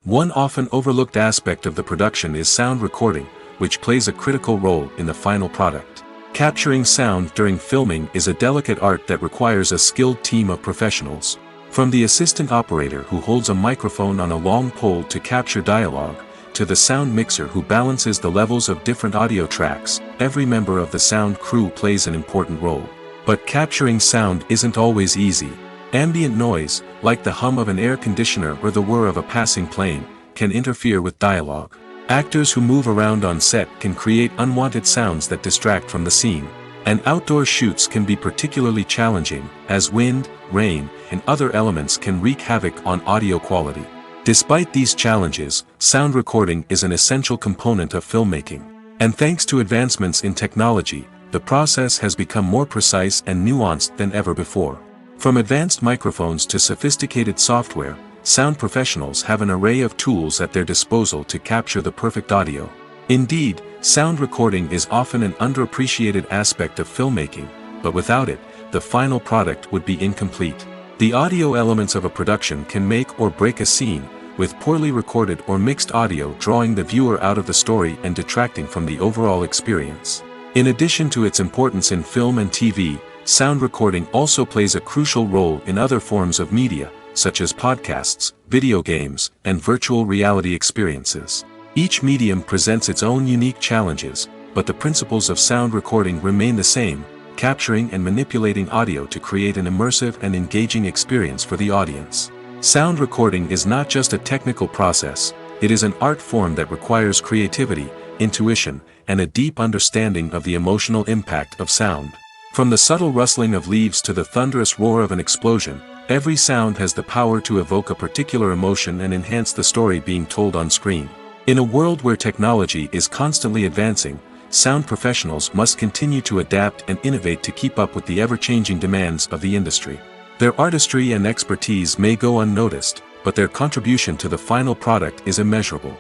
[SPEAKER 1] One often overlooked aspect of the production is sound recording, which plays a critical role in the final product. Capturing sound during filming is a delicate art that requires a skilled team of professionals. From the assistant operator who holds a microphone on a long pole to capture dialogue, to the sound mixer who balances the levels of different audio tracks, every member of the sound crew plays an important role. But capturing sound isn't always easy. Ambient noise, like the hum of an air conditioner or the whir of a passing plane, can interfere with dialogue. Actors who move around on set can create unwanted sounds that distract from the scene. And outdoor shoots can be particularly challenging, as wind, rain, and other elements can wreak havoc on audio quality. Despite these challenges, sound recording is an essential component of filmmaking. And thanks to advancements in technology, the process has become more precise and nuanced than ever before. From advanced microphones to sophisticated software, sound professionals have an array of tools at their disposal to capture the perfect audio. Indeed, sound recording is often an underappreciated aspect of filmmaking, but without it, the final product would be incomplete. The audio elements of a production can make or break a scene, with poorly recorded or mixed audio drawing the viewer out of the story and detracting from the overall experience. In addition to its importance in film and TV, sound recording also plays a crucial role in other forms of media, such as podcasts, video games, and virtual reality experiences. Each medium presents its own unique challenges, but the principles of sound recording remain the same, capturing and manipulating audio to create an immersive and engaging experience for the audience. Sound recording is not just a technical process, it is an art form that requires creativity, intuition, and a deep understanding of the emotional impact of sound. From the subtle rustling of leaves to the thunderous roar of an explosion, every sound has the power to evoke a particular emotion and enhance the story being told on screen. In a world where technology is constantly advancing, sound professionals must continue to adapt and innovate to keep up with the ever-changing demands of the industry. Their artistry and expertise may go unnoticed, but their contribution to the final product is immeasurable.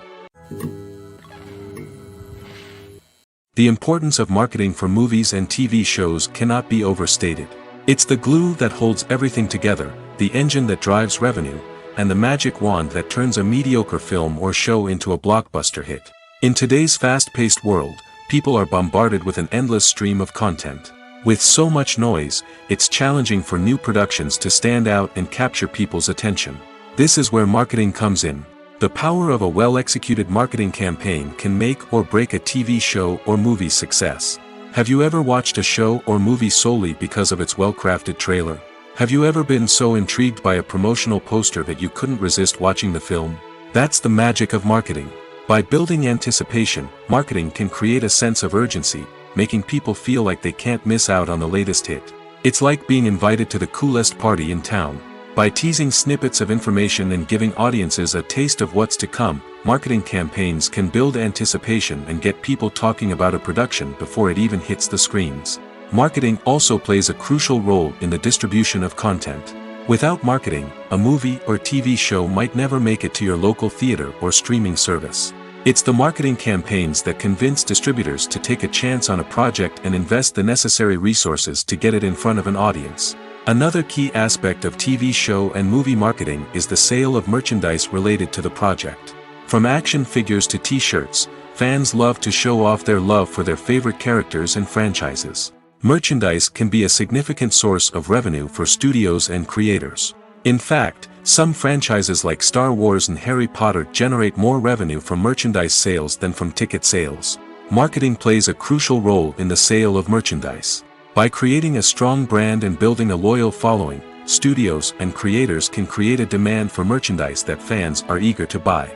[SPEAKER 1] The importance of marketing for movies and TV shows cannot be overstated. It's the glue that holds everything together, the engine that drives revenue, and the magic wand that turns a mediocre film or show into a blockbuster hit. In today's fast-paced world, people are bombarded with an endless stream of content. With so much noise, it's challenging for new productions to stand out and capture people's attention. This is where marketing comes in. The power of a well-executed marketing campaign can make or break a TV show or movie's success. Have you ever watched a show or movie solely because of its well-crafted trailer? Have you ever been so intrigued by a promotional poster that you couldn't resist watching the film? That's the magic of marketing. By building anticipation, marketing can create a sense of urgency, making people feel like they can't miss out on the latest hit. It's like being invited to the coolest party in town. By teasing snippets of information and giving audiences a taste of what's to come, marketing campaigns can build anticipation and get people talking about a production before it even hits the screens. Marketing also plays a crucial role in the distribution of content. Without marketing, a movie or TV show might never make it to your local theater or streaming service. It's the marketing campaigns that convince distributors to take a chance on a project and invest the necessary resources to get it in front of an audience. Another key aspect of TV show and movie marketing is the sale of merchandise related to the project. From action figures to t-shirts, fans love to show off their love for their favorite characters and franchises. Merchandise can be a significant source of revenue for studios and creators. In fact, some franchises like Star Wars and Harry Potter generate more revenue from merchandise sales than from ticket sales. Marketing plays a crucial role in the sale of merchandise. By creating a strong brand and building a loyal following, studios and creators can create a demand for merchandise that fans are eager to buy.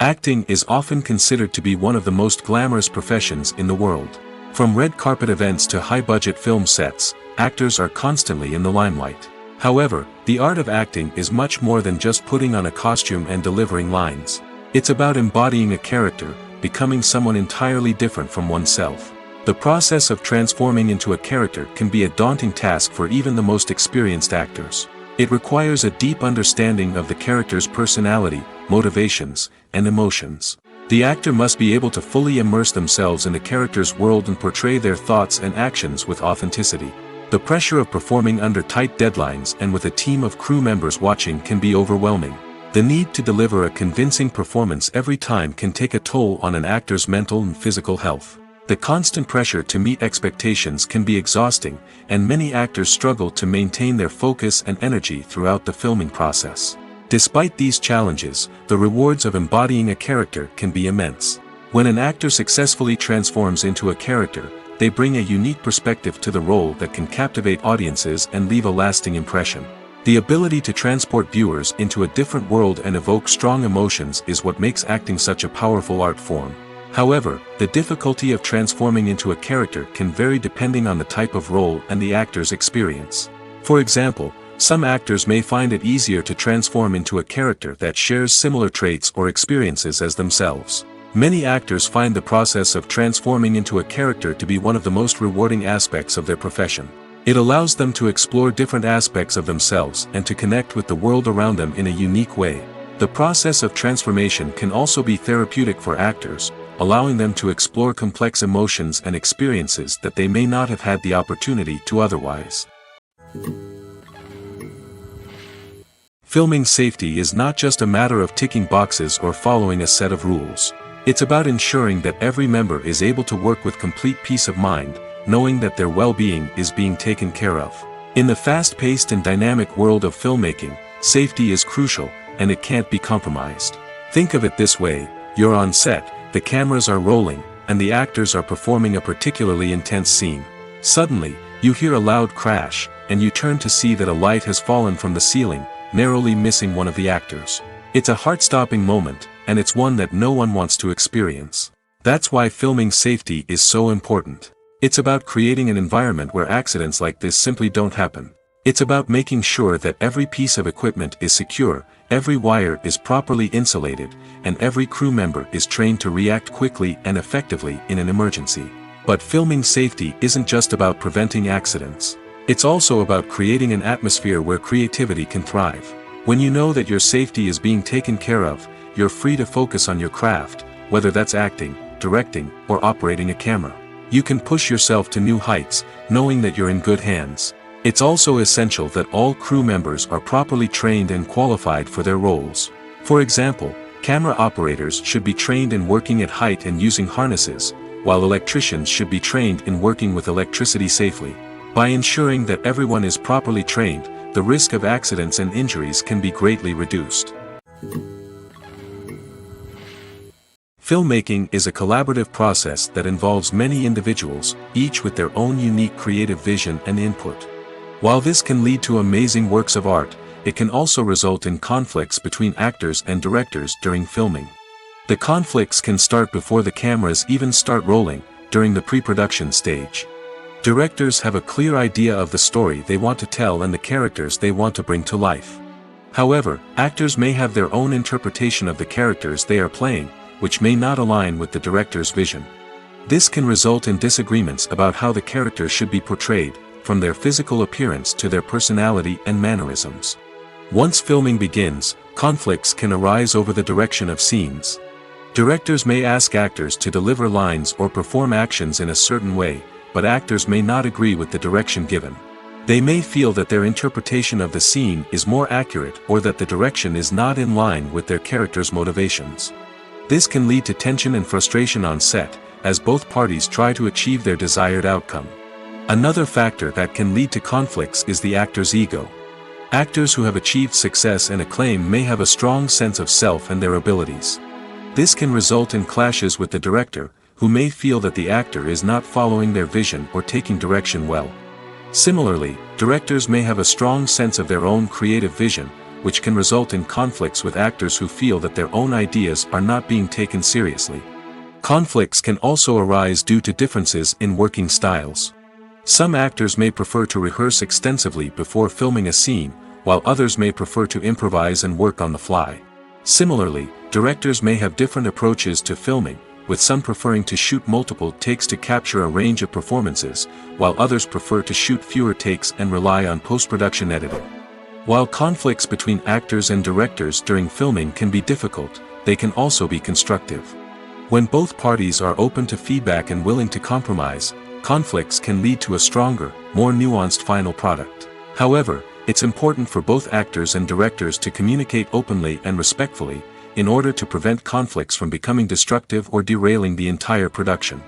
[SPEAKER 1] Acting is often considered to be one of the most glamorous professions in the world. From red carpet events to high-budget film sets, actors are constantly in the limelight. However, the art of acting is much more than just putting on a costume and delivering lines. It's about embodying a character, becoming someone entirely different from oneself. The process of transforming into a character can be a daunting task for even the most experienced actors. It requires a deep understanding of the character's personality, motivations, and emotions. The actor must be able to fully immerse themselves in the character's world and portray their thoughts and actions with authenticity. The pressure of performing under tight deadlines and with a team of crew members watching can be overwhelming. The need to deliver a convincing performance every time can take a toll on an actor's mental and physical health. The constant pressure to meet expectations can be exhausting, and many actors struggle to maintain their focus and energy throughout the filming process. Despite these challenges, the rewards of embodying a character can be immense. When an actor successfully transforms into a character, they bring a unique perspective to the role that can captivate audiences and leave a lasting impression. The ability to transport viewers into a different world and evoke strong emotions is what makes acting such a powerful art form. However, the difficulty of transforming into a character can vary depending on the type of role and the actor's experience. For example, some actors may find it easier to transform into a character that shares similar traits or experiences as themselves. Many actors find the process of transforming into a character to be one of the most rewarding aspects of their profession. It allows them to explore different aspects of themselves and to connect with the world around them in a unique way. The process of transformation can also be therapeutic for actors, allowing them to explore complex emotions and experiences that they may not have had the opportunity to otherwise. Filming safety is not just a matter of ticking boxes or following a set of rules. It's about ensuring that every member is able to work with complete peace of mind, knowing that their well-being is being taken care of. In the fast-paced and dynamic world of filmmaking, safety is crucial, and it can't be compromised. Think of it this way: you're on set, the cameras are rolling, and the actors are performing a particularly intense scene. Suddenly, you hear a loud crash, and you turn to see that a light has fallen from the ceiling, narrowly missing one of the actors. It's a heart-stopping moment, and it's one that no one wants to experience. That's why filming safety is so important. It's about creating an environment where accidents like this simply don't happen. It's about making sure that every piece of equipment is secure, every wire is properly insulated, and every crew member is trained to react quickly and effectively in an emergency. But filming safety isn't just about preventing accidents. It's also about creating an atmosphere where creativity can thrive. When you know that your safety is being taken care of, you're free to focus on your craft, whether that's acting, directing, or operating a camera. You can push yourself to new heights, knowing that you're in good hands. It's also essential that all crew members are properly trained and qualified for their roles. For example, camera operators should be trained in working at height and using harnesses, while electricians should be trained in working with electricity safely. By ensuring that everyone is properly trained, the risk of accidents and injuries can be greatly reduced. Filmmaking is a collaborative process that involves many individuals, each with their own unique creative vision and input. While this can lead to amazing works of art, it can also result in conflicts between actors and directors during filming. The conflicts can start before the cameras even start rolling, during the pre-production stage. Directors have a clear idea of the story they want to tell and the characters they want to bring to life. However, actors may have their own interpretation of the characters they are playing, which may not align with the director's vision. This can result in disagreements about how the characters should be portrayed, from their physical appearance to their personality and mannerisms. Once filming begins, conflicts can arise over the direction of scenes. Directors may ask actors to deliver lines or perform actions in a certain way, but actors may not agree with the direction given. They may feel that their interpretation of the scene is more accurate or that the direction is not in line with their character's motivations. This can lead to tension and frustration on set, as both parties try to achieve their desired outcome. Another factor that can lead to conflicts is the actor's ego. Actors who have achieved success and acclaim may have a strong sense of self and their abilities. This can result in clashes with the director, who may feel that the actor is not following their vision or taking direction well. Similarly, directors may have a strong sense of their own creative vision, which can result in conflicts with actors who feel that their own ideas are not being taken seriously. Conflicts can also arise due to differences in working styles. Some actors may prefer to rehearse extensively before filming a scene, while others may prefer to improvise and work on the fly. Similarly, directors may have different approaches to filming, with some preferring to shoot multiple takes to capture a range of performances, while others prefer to shoot fewer takes and rely on post-production editing. While conflicts between actors and directors during filming can be difficult, they can also be constructive. When both parties are open to feedback and willing to compromise, conflicts can lead to a stronger, more nuanced final product. However, it's important for both actors and directors to communicate openly and respectfully, in order to prevent conflicts from becoming destructive or derailing the entire production.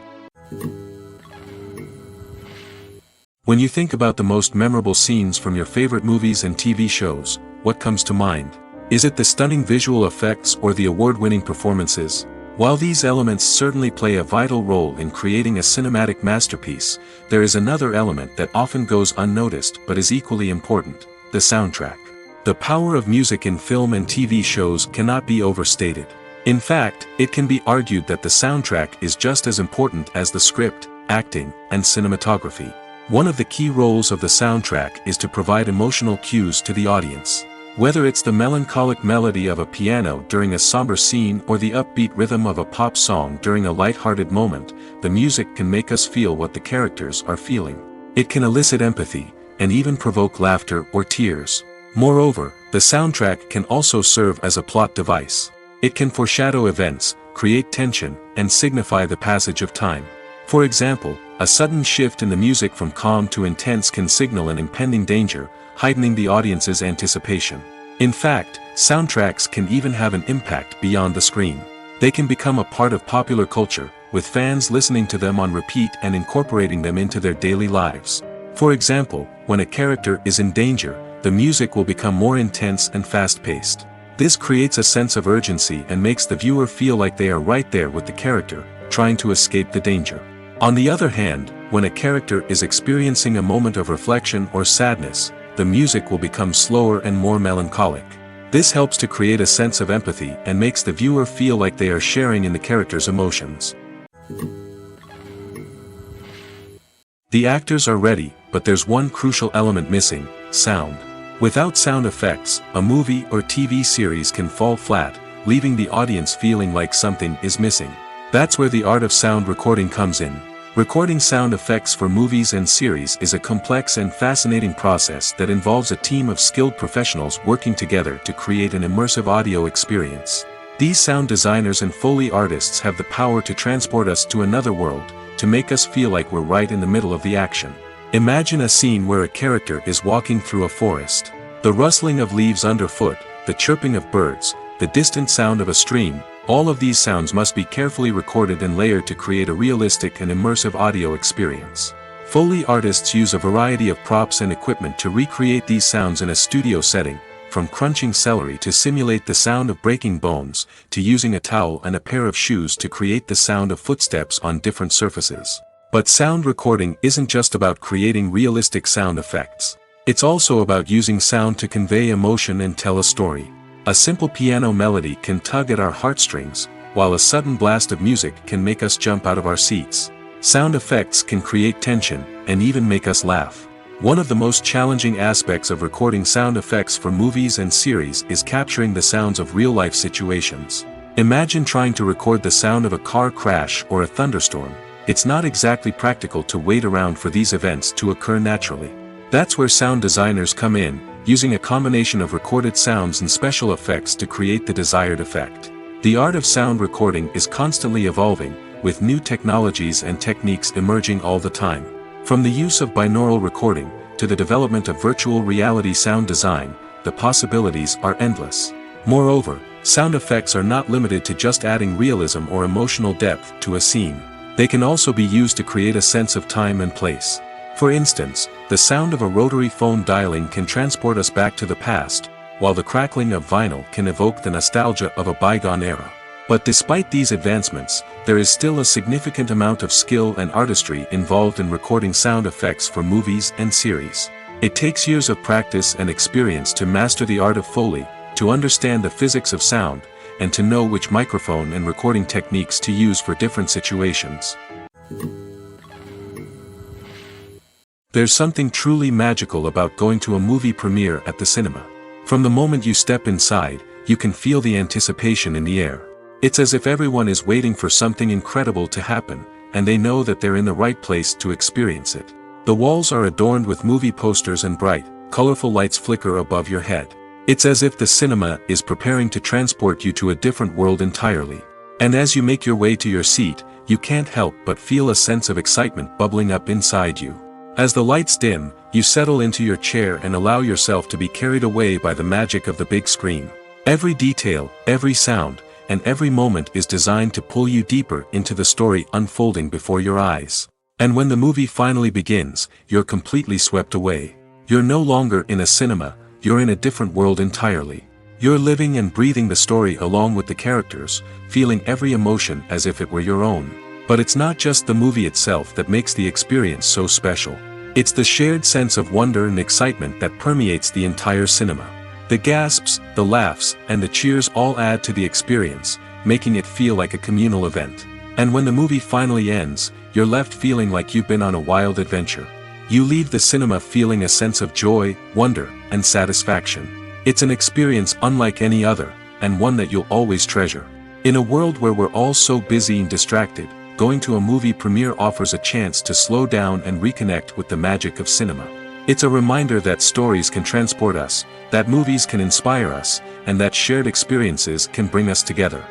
[SPEAKER 1] When you think about the most memorable scenes from your favorite movies and TV shows, what comes to mind? Is it the stunning visual effects or the award-winning performances? While these elements certainly play a vital role in creating a cinematic masterpiece, there is another element that often goes unnoticed but is equally important: the soundtrack. The power of music in film and TV shows cannot be overstated. In fact, it can be argued that the soundtrack is just as important as the script, acting, and cinematography. One of the key roles of the soundtrack is to provide emotional cues to the audience. Whether it's the melancholic melody of a piano during a somber scene or the upbeat rhythm of a pop song during a light-hearted moment, the music can make us feel what the characters are feeling. It can elicit empathy, and even provoke laughter or tears. Moreover, the soundtrack can also serve as a plot device. It can foreshadow events, create tension, and signify the passage of time. For example, a sudden shift in the music from calm to intense can signal an impending danger, heightening the audience's anticipation. In fact, soundtracks can even have an impact beyond the screen. They can become a part of popular culture, with fans listening to them on repeat and incorporating them into their daily lives. For example, when a character is in danger, the music will become more intense and fast-paced. This creates a sense of urgency and makes the viewer feel like they are right there with the character, trying to escape the danger. On the other hand, when a character is experiencing a moment of reflection or sadness, the music will become slower and more melancholic. This helps to create a sense of empathy and makes the viewer feel like they are sharing in the character's emotions. The actors are ready, but there's one crucial element missing: sound. Without sound effects, a movie or TV series can fall flat, leaving the audience feeling like something is missing. That's where the art of sound recording comes in. Recording sound effects for movies and series is a complex and fascinating process that involves a team of skilled professionals working together to create an immersive audio experience. These sound designers and Foley artists have the power to transport us to another world, to make us feel like we're right in the middle of the action. Imagine a scene where a character is walking through a forest. The rustling of leaves underfoot, the chirping of birds, the distant sound of a stream, all of these sounds must be carefully recorded and layered to create a realistic and immersive audio experience. Foley artists use a variety of props and equipment to recreate these sounds in a studio setting, from crunching celery to simulate the sound of breaking bones, to using a towel and a pair of shoes to create the sound of footsteps on different surfaces. But sound recording isn't just about creating realistic sound effects. It's also about using sound to convey emotion and tell a story. A simple piano melody can tug at our heartstrings, while a sudden blast of music can make us jump out of our seats. Sound effects can create tension, and even make us laugh. One of the most challenging aspects of recording sound effects for movies and series is capturing the sounds of real-life situations. Imagine trying to record the sound of a car crash or a thunderstorm. It's not exactly practical to wait around for these events to occur naturally. That's where sound designers come in, using a combination of recorded sounds and special effects to create the desired effect. The art of sound recording is constantly evolving, with new technologies and techniques emerging all the time. From the use of binaural recording, to the development of virtual reality sound design, the possibilities are endless. Moreover, sound effects are not limited to just adding realism or emotional depth to a scene. They can also be used to create a sense of time and place. For instance, the sound of a rotary phone dialing can transport us back to the past, while the crackling of vinyl can evoke the nostalgia of a bygone era. But despite these advancements, there is still a significant amount of skill and artistry involved in recording sound effects for movies and series. It takes years of practice and experience to master the art of Foley, to understand the physics of sound, and to know which microphone and recording techniques to use for different situations. There's something truly magical about going to a movie premiere at the cinema. From the moment you step inside, you can feel the anticipation in the air. It's as if everyone is waiting for something incredible to happen, and they know that they're in the right place to experience it. The walls are adorned with movie posters and bright, colorful lights flicker above your head. It's as if the cinema is preparing to transport you to a different world entirely. And as you make your way to your seat, you can't help but feel a sense of excitement bubbling up inside you. As the lights dim, you settle into your chair and allow yourself to be carried away by the magic of the big screen. Every detail, every sound, and every moment is designed to pull you deeper into the story unfolding before your eyes. And when the movie finally begins, you're completely swept away. You're no longer in a cinema, you're in a different world entirely. You're living and breathing the story along with the characters, feeling every emotion as if it were your own. But it's not just the movie itself that makes the experience so special. It's the shared sense of wonder and excitement that permeates the entire cinema. The gasps, the laughs, and the cheers all add to the experience, making it feel like a communal event. And when the movie finally ends, you're left feeling like you've been on a wild adventure. You leave the cinema feeling a sense of joy, wonder, and satisfaction. It's an experience unlike any other, and one that you'll always treasure. In a world where we're all so busy and distracted, going to a movie premiere offers a chance to slow down and reconnect with the magic of cinema. It's a reminder that stories can transport us, that movies can inspire us, and that shared experiences can bring us together.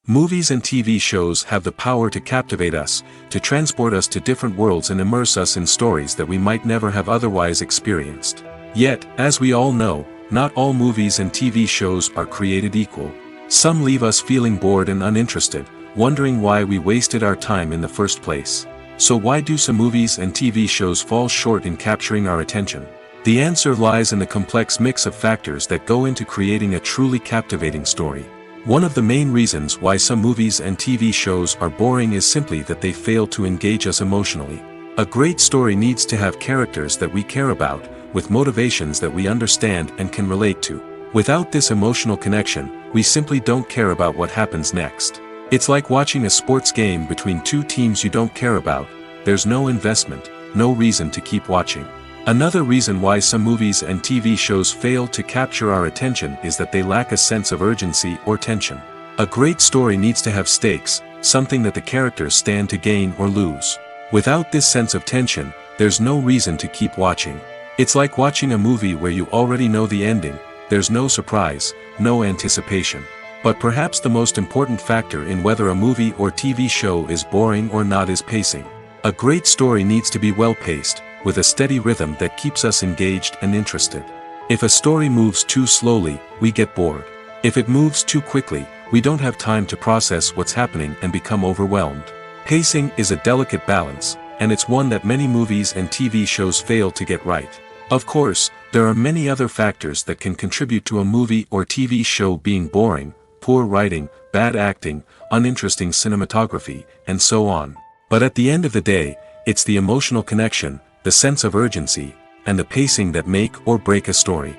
[SPEAKER 1] Movies and TV shows have the power to captivate us, to transport us to different worlds and immerse us in stories that we might never have otherwise experienced. Yet, as we all know, not all movies and TV shows are created equal. Some leave us feeling bored and uninterested, wondering why we wasted our time in the first place. So why do some movies and TV shows fall short in capturing our attention? The answer lies in the complex mix of factors that go into creating a truly captivating story. One of the main reasons why some movies and TV shows are boring is simply that they fail to engage us emotionally. A great story needs to have characters that we care about, with motivations that we understand and can relate to. Without this emotional connection, we simply don't care about what happens next. It's like watching a sports game between two teams you don't care about. There's no investment, no reason to keep watching. Another reason why some movies and TV shows fail to capture our attention is that they lack a sense of urgency or tension. A great story needs to have stakes, something that the characters stand to gain or lose. Without this sense of tension, there's no reason to keep watching. It's like watching a movie where you already know the ending. There's no surprise, no anticipation. But perhaps the most important factor in whether a movie or TV show is boring or not is pacing. A great story needs to be well-paced, with a steady rhythm that keeps us engaged and interested. If a story moves too slowly, we get bored. If it moves too quickly, we don't have time to process what's happening and become overwhelmed. Pacing is a delicate balance, and it's one that many movies and TV shows fail to get right. Of course, there are many other factors that can contribute to a movie or TV show being boring: poor writing, bad acting, uninteresting cinematography, and so on. But at the end of the day, it's the emotional connection, the sense of urgency, and the pacing that make or break a story.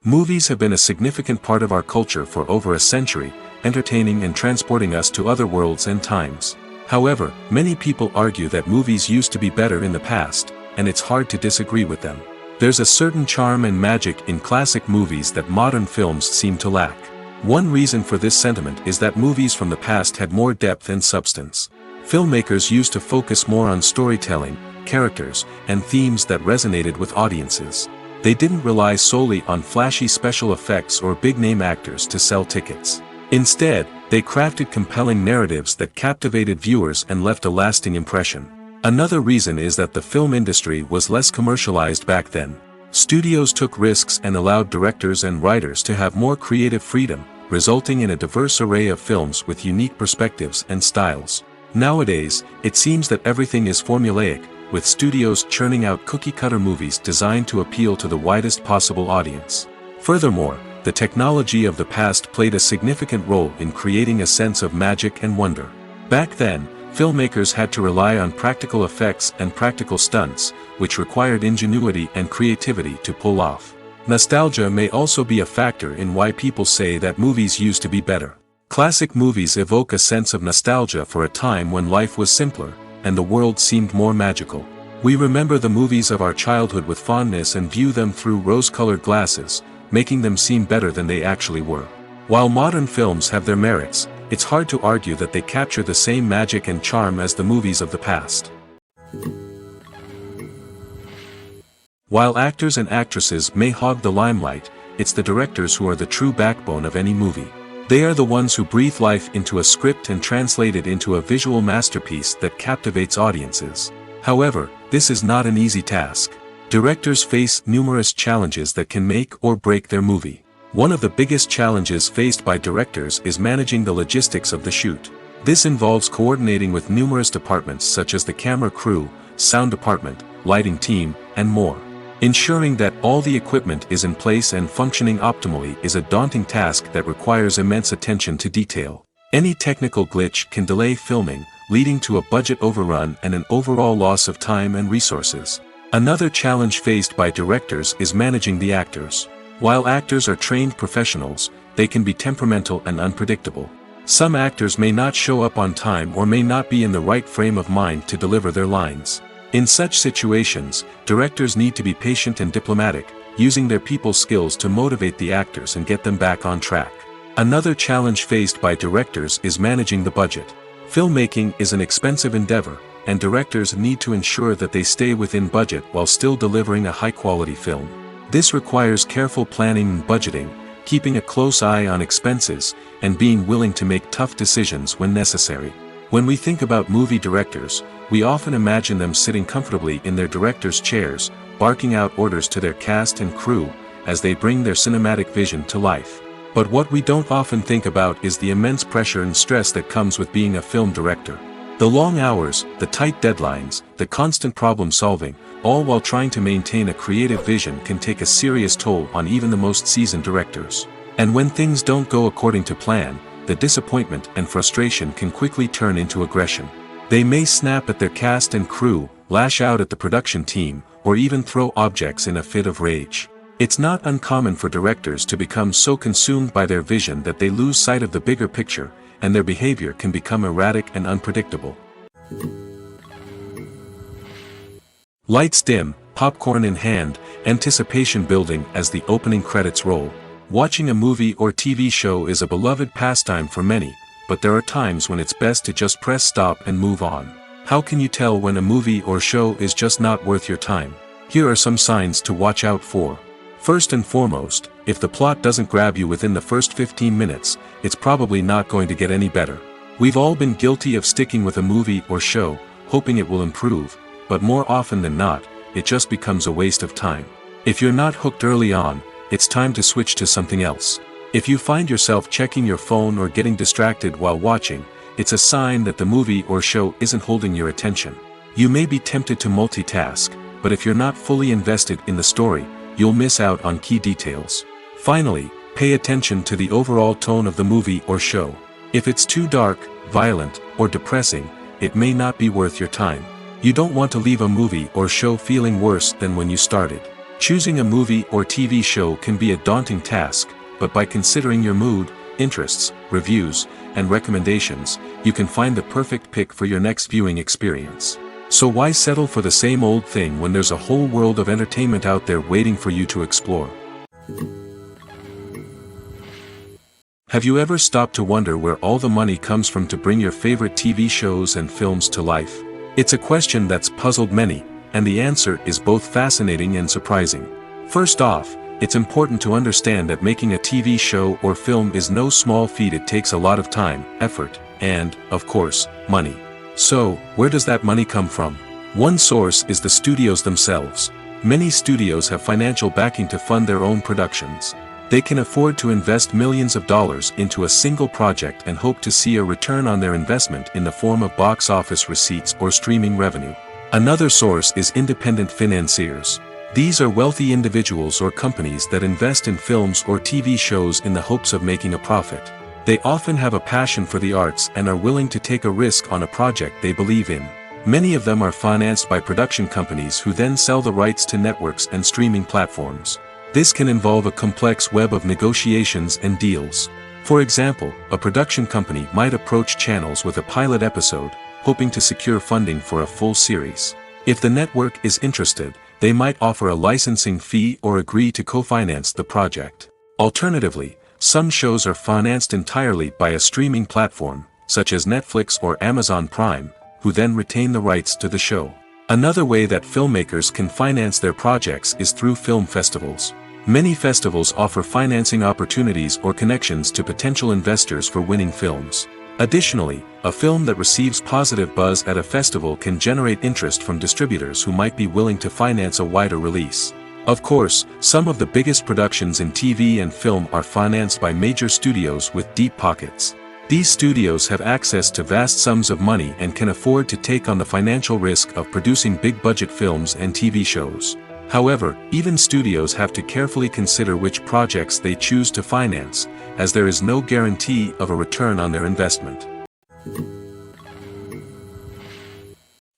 [SPEAKER 1] Movies have been a significant part of our culture for over a century, entertaining and transporting us to other worlds and times. However, many people argue that movies used to be better in the past, and it's hard to disagree with them. There's a certain charm and magic in classic movies that modern films seem to lack. One reason for this sentiment is that movies from the past had more depth and substance. Filmmakers used to focus more on storytelling, characters, and themes that resonated with audiences. They didn't rely solely on flashy special effects or big-name actors to sell tickets. Instead, they crafted compelling narratives that captivated viewers and left a lasting impression. Another reason is that the film industry was less commercialized back then. Studios took risks and allowed directors and writers to have more creative freedom, resulting in a diverse array of films with unique perspectives and styles. Nowadays, it seems that everything is formulaic, with studios churning out cookie-cutter movies designed to appeal to the widest possible audience. Furthermore, the technology of the past played a significant role in creating a sense of magic and wonder. Back then, filmmakers had to rely on practical effects and practical stunts, which required ingenuity and creativity to pull off. Nostalgia may also be a factor in why people say that movies used to be better. Classic movies evoke a sense of nostalgia for a time when life was simpler, and the world seemed more magical. We remember the movies of our childhood with fondness and view them through rose-colored glasses, making them seem better than they actually were. While modern films have their merits, it's hard to argue that they capture the same magic and charm as the movies of the past. While actors and actresses may hog the limelight, it's the directors who are the true backbone of any movie. They are the ones who breathe life into a script and translate it into a visual masterpiece that captivates audiences. However, this is not an easy task. Directors face numerous challenges that can make or break their movie. One of the biggest challenges faced by directors is managing the logistics of the shoot. This involves coordinating with numerous departments such as the camera crew, sound department, lighting team, and more. Ensuring that all the equipment is in place and functioning optimally is a daunting task that requires immense attention to detail. Any technical glitch can delay filming, leading to a budget overrun and an overall loss of time and resources. Another challenge faced by directors is managing the actors. While actors are trained professionals, they can be temperamental and unpredictable. Some actors may not show up on time or may not be in the right frame of mind to deliver their lines. In such situations, directors need to be patient and diplomatic, using their people skills to motivate the actors and get them back on track. Another challenge faced by directors is managing the budget. Filmmaking is an expensive endeavor, and directors need to ensure that they stay within budget while still delivering a high-quality film. This requires careful planning and budgeting, keeping a close eye on expenses, and being willing to make tough decisions when necessary. When we think about movie directors, we often imagine them sitting comfortably in their director's chairs, barking out orders to their cast and crew, as they bring their cinematic vision to life. But what we don't often think about is the immense pressure and stress that comes with being a film director. The long hours, the tight deadlines, the constant problem solving, all while trying to maintain a creative vision can take a serious toll on even the most seasoned directors. And when things don't go according to plan, the disappointment and frustration can quickly turn into aggression. They may snap at their cast and crew, lash out at the production team, or even throw objects in a fit of rage. It's not uncommon for directors to become so consumed by their vision that they lose sight of the bigger picture, and their behavior can become erratic and unpredictable. Lights dim, popcorn in hand, anticipation building as the opening credits roll. Watching a movie or TV show is a beloved pastime for many, but there are times when it's best to just press stop and move on. How can you tell when a movie or show is just not worth your time? Here are some signs to watch out for. First and foremost, if the plot doesn't grab you within the first 15 minutes, it's probably not going to get any better. We've all been guilty of sticking with a movie or show, hoping it will improve, but more often than not, it just becomes a waste of time. If you're not hooked early on, it's time to switch to something else. If you find yourself checking your phone or getting distracted while watching, it's a sign that the movie or show isn't holding your attention. You may be tempted to multitask, but if you're not fully invested in the story, you'll miss out on key details. Finally, pay attention to the overall tone of the movie or show. If it's too dark, violent, or depressing, it may not be worth your time. You don't want to leave a movie or show feeling worse than when you started. Choosing a movie or TV show can be a daunting task, but by considering your mood, interests, reviews, and recommendations, you can find the perfect pick for your next viewing experience. So why settle for the same old thing when there's a whole world of entertainment out there waiting for you to explore? Have you ever stopped to wonder where all the money comes from to bring your favorite TV shows and films to life? It's a question that's puzzled many, and the answer is both fascinating and surprising. First off, it's important to understand that making a TV show or film is no small feat. It takes a lot of time, effort, and, of course, money. So, where does that money come from? One source is the studios themselves. Many studios have financial backing to fund their own productions. They can afford to invest millions of dollars into a single project and hope to see a return on their investment in the form of box office receipts or streaming revenue. Another source is independent financiers. These are wealthy individuals or companies that invest in films or TV shows in the hopes of making a profit. They often have a passion for the arts and are willing to take a risk on a project they believe in. Many of them are financed by production companies who then sell the rights to networks and streaming platforms. This can involve a complex web of negotiations and deals. For example, a production company might approach channels with a pilot episode, hoping to secure funding for a full series. If the network is interested, they might offer a licensing fee or agree to co-finance the project. Alternatively, some shows are financed entirely by a streaming platform, such as Netflix or Amazon Prime, who then retain the rights to the show. Another way that filmmakers can finance their projects is through film festivals. Many festivals offer financing opportunities or connections to potential investors for winning films. Additionally, a film that receives positive buzz at a festival can generate interest from distributors who might be willing to finance a wider release. Of course, some of the biggest productions in TV and film are financed by major studios with deep pockets. These studios have access to vast sums of money and can afford to take on the financial risk of producing big-budget films and TV shows. However, even studios have to carefully consider which projects they choose to finance, as there is no guarantee of a return on their investment.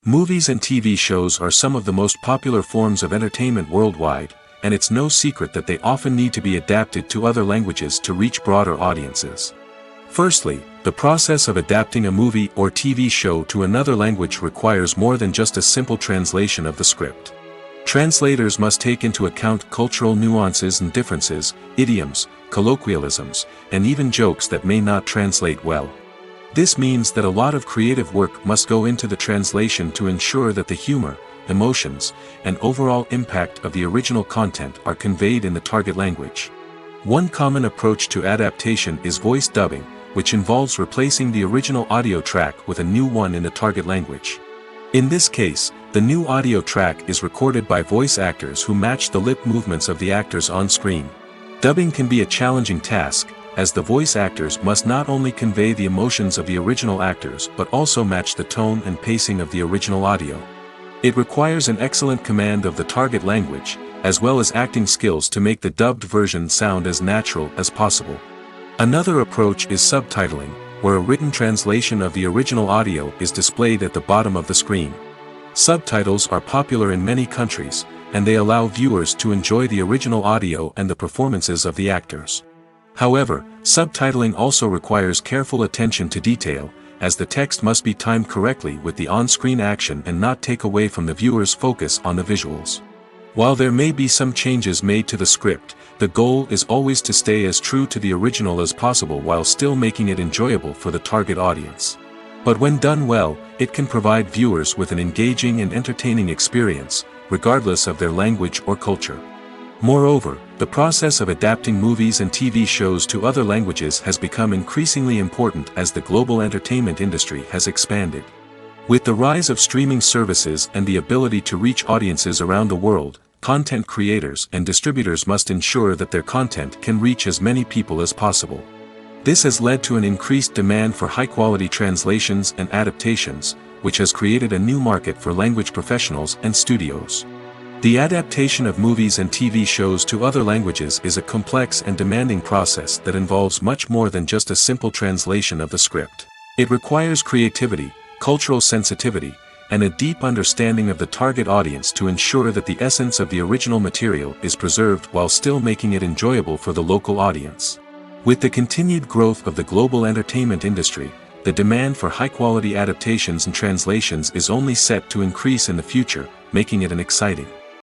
[SPEAKER 1] Movies and TV shows are some of the most popular forms of entertainment worldwide, and it's no secret that they often need to be adapted to other languages to reach broader audiences. Firstly, the process of adapting a movie or TV show to another language requires more than just a simple translation of the script. Translators must take into account cultural nuances and differences, idioms, colloquialisms, and even jokes that may not translate well. This means that a lot of creative work must go into the translation to ensure that the humor, emotions, and overall impact of the original content are conveyed in the target language. One common approach to adaptation is voice dubbing, which involves replacing the original audio track with a new one in the target language. In this case, the new audio track is recorded by voice actors who match the lip movements of the actors on screen. Dubbing can be a challenging task, as the voice actors must not only convey the emotions of the original actors but also match the tone and pacing of the original audio. It requires an excellent command of the target language, as well as acting skills to make the dubbed version sound as natural as possible. Another approach is subtitling, where a written translation of the original audio is displayed at the bottom of the screen. Subtitles are popular in many countries, and they allow viewers to enjoy the original audio and the performances of the actors. However, subtitling also requires careful attention to detail, as the text must be timed correctly with the on-screen action and not take away from the viewer's focus on the visuals. While there may be some changes made to the script, the goal is always to stay as true to the original as possible while still making it enjoyable for the target audience. But when done well, it can provide viewers with an engaging and entertaining experience, regardless of their language or culture. Moreover, the process of adapting movies and TV shows to other languages has become increasingly important as the global entertainment industry has expanded. With the rise of streaming services and the ability to reach audiences around the world, content creators and distributors must ensure that their content can reach as many people as possible. This has led to an increased demand for high-quality translations and adaptations, which has created a new market for language professionals and studios. The adaptation of movies and TV shows to other languages is a complex and demanding process that involves much more than just a simple translation of the script. It requires creativity, cultural sensitivity, and a deep understanding of the target audience to ensure that the essence of the original material is preserved while still making it enjoyable for the local audience. With the continued growth of the global entertainment industry, the demand for high-quality adaptations and translations is only set to increase in the future, making it an exciting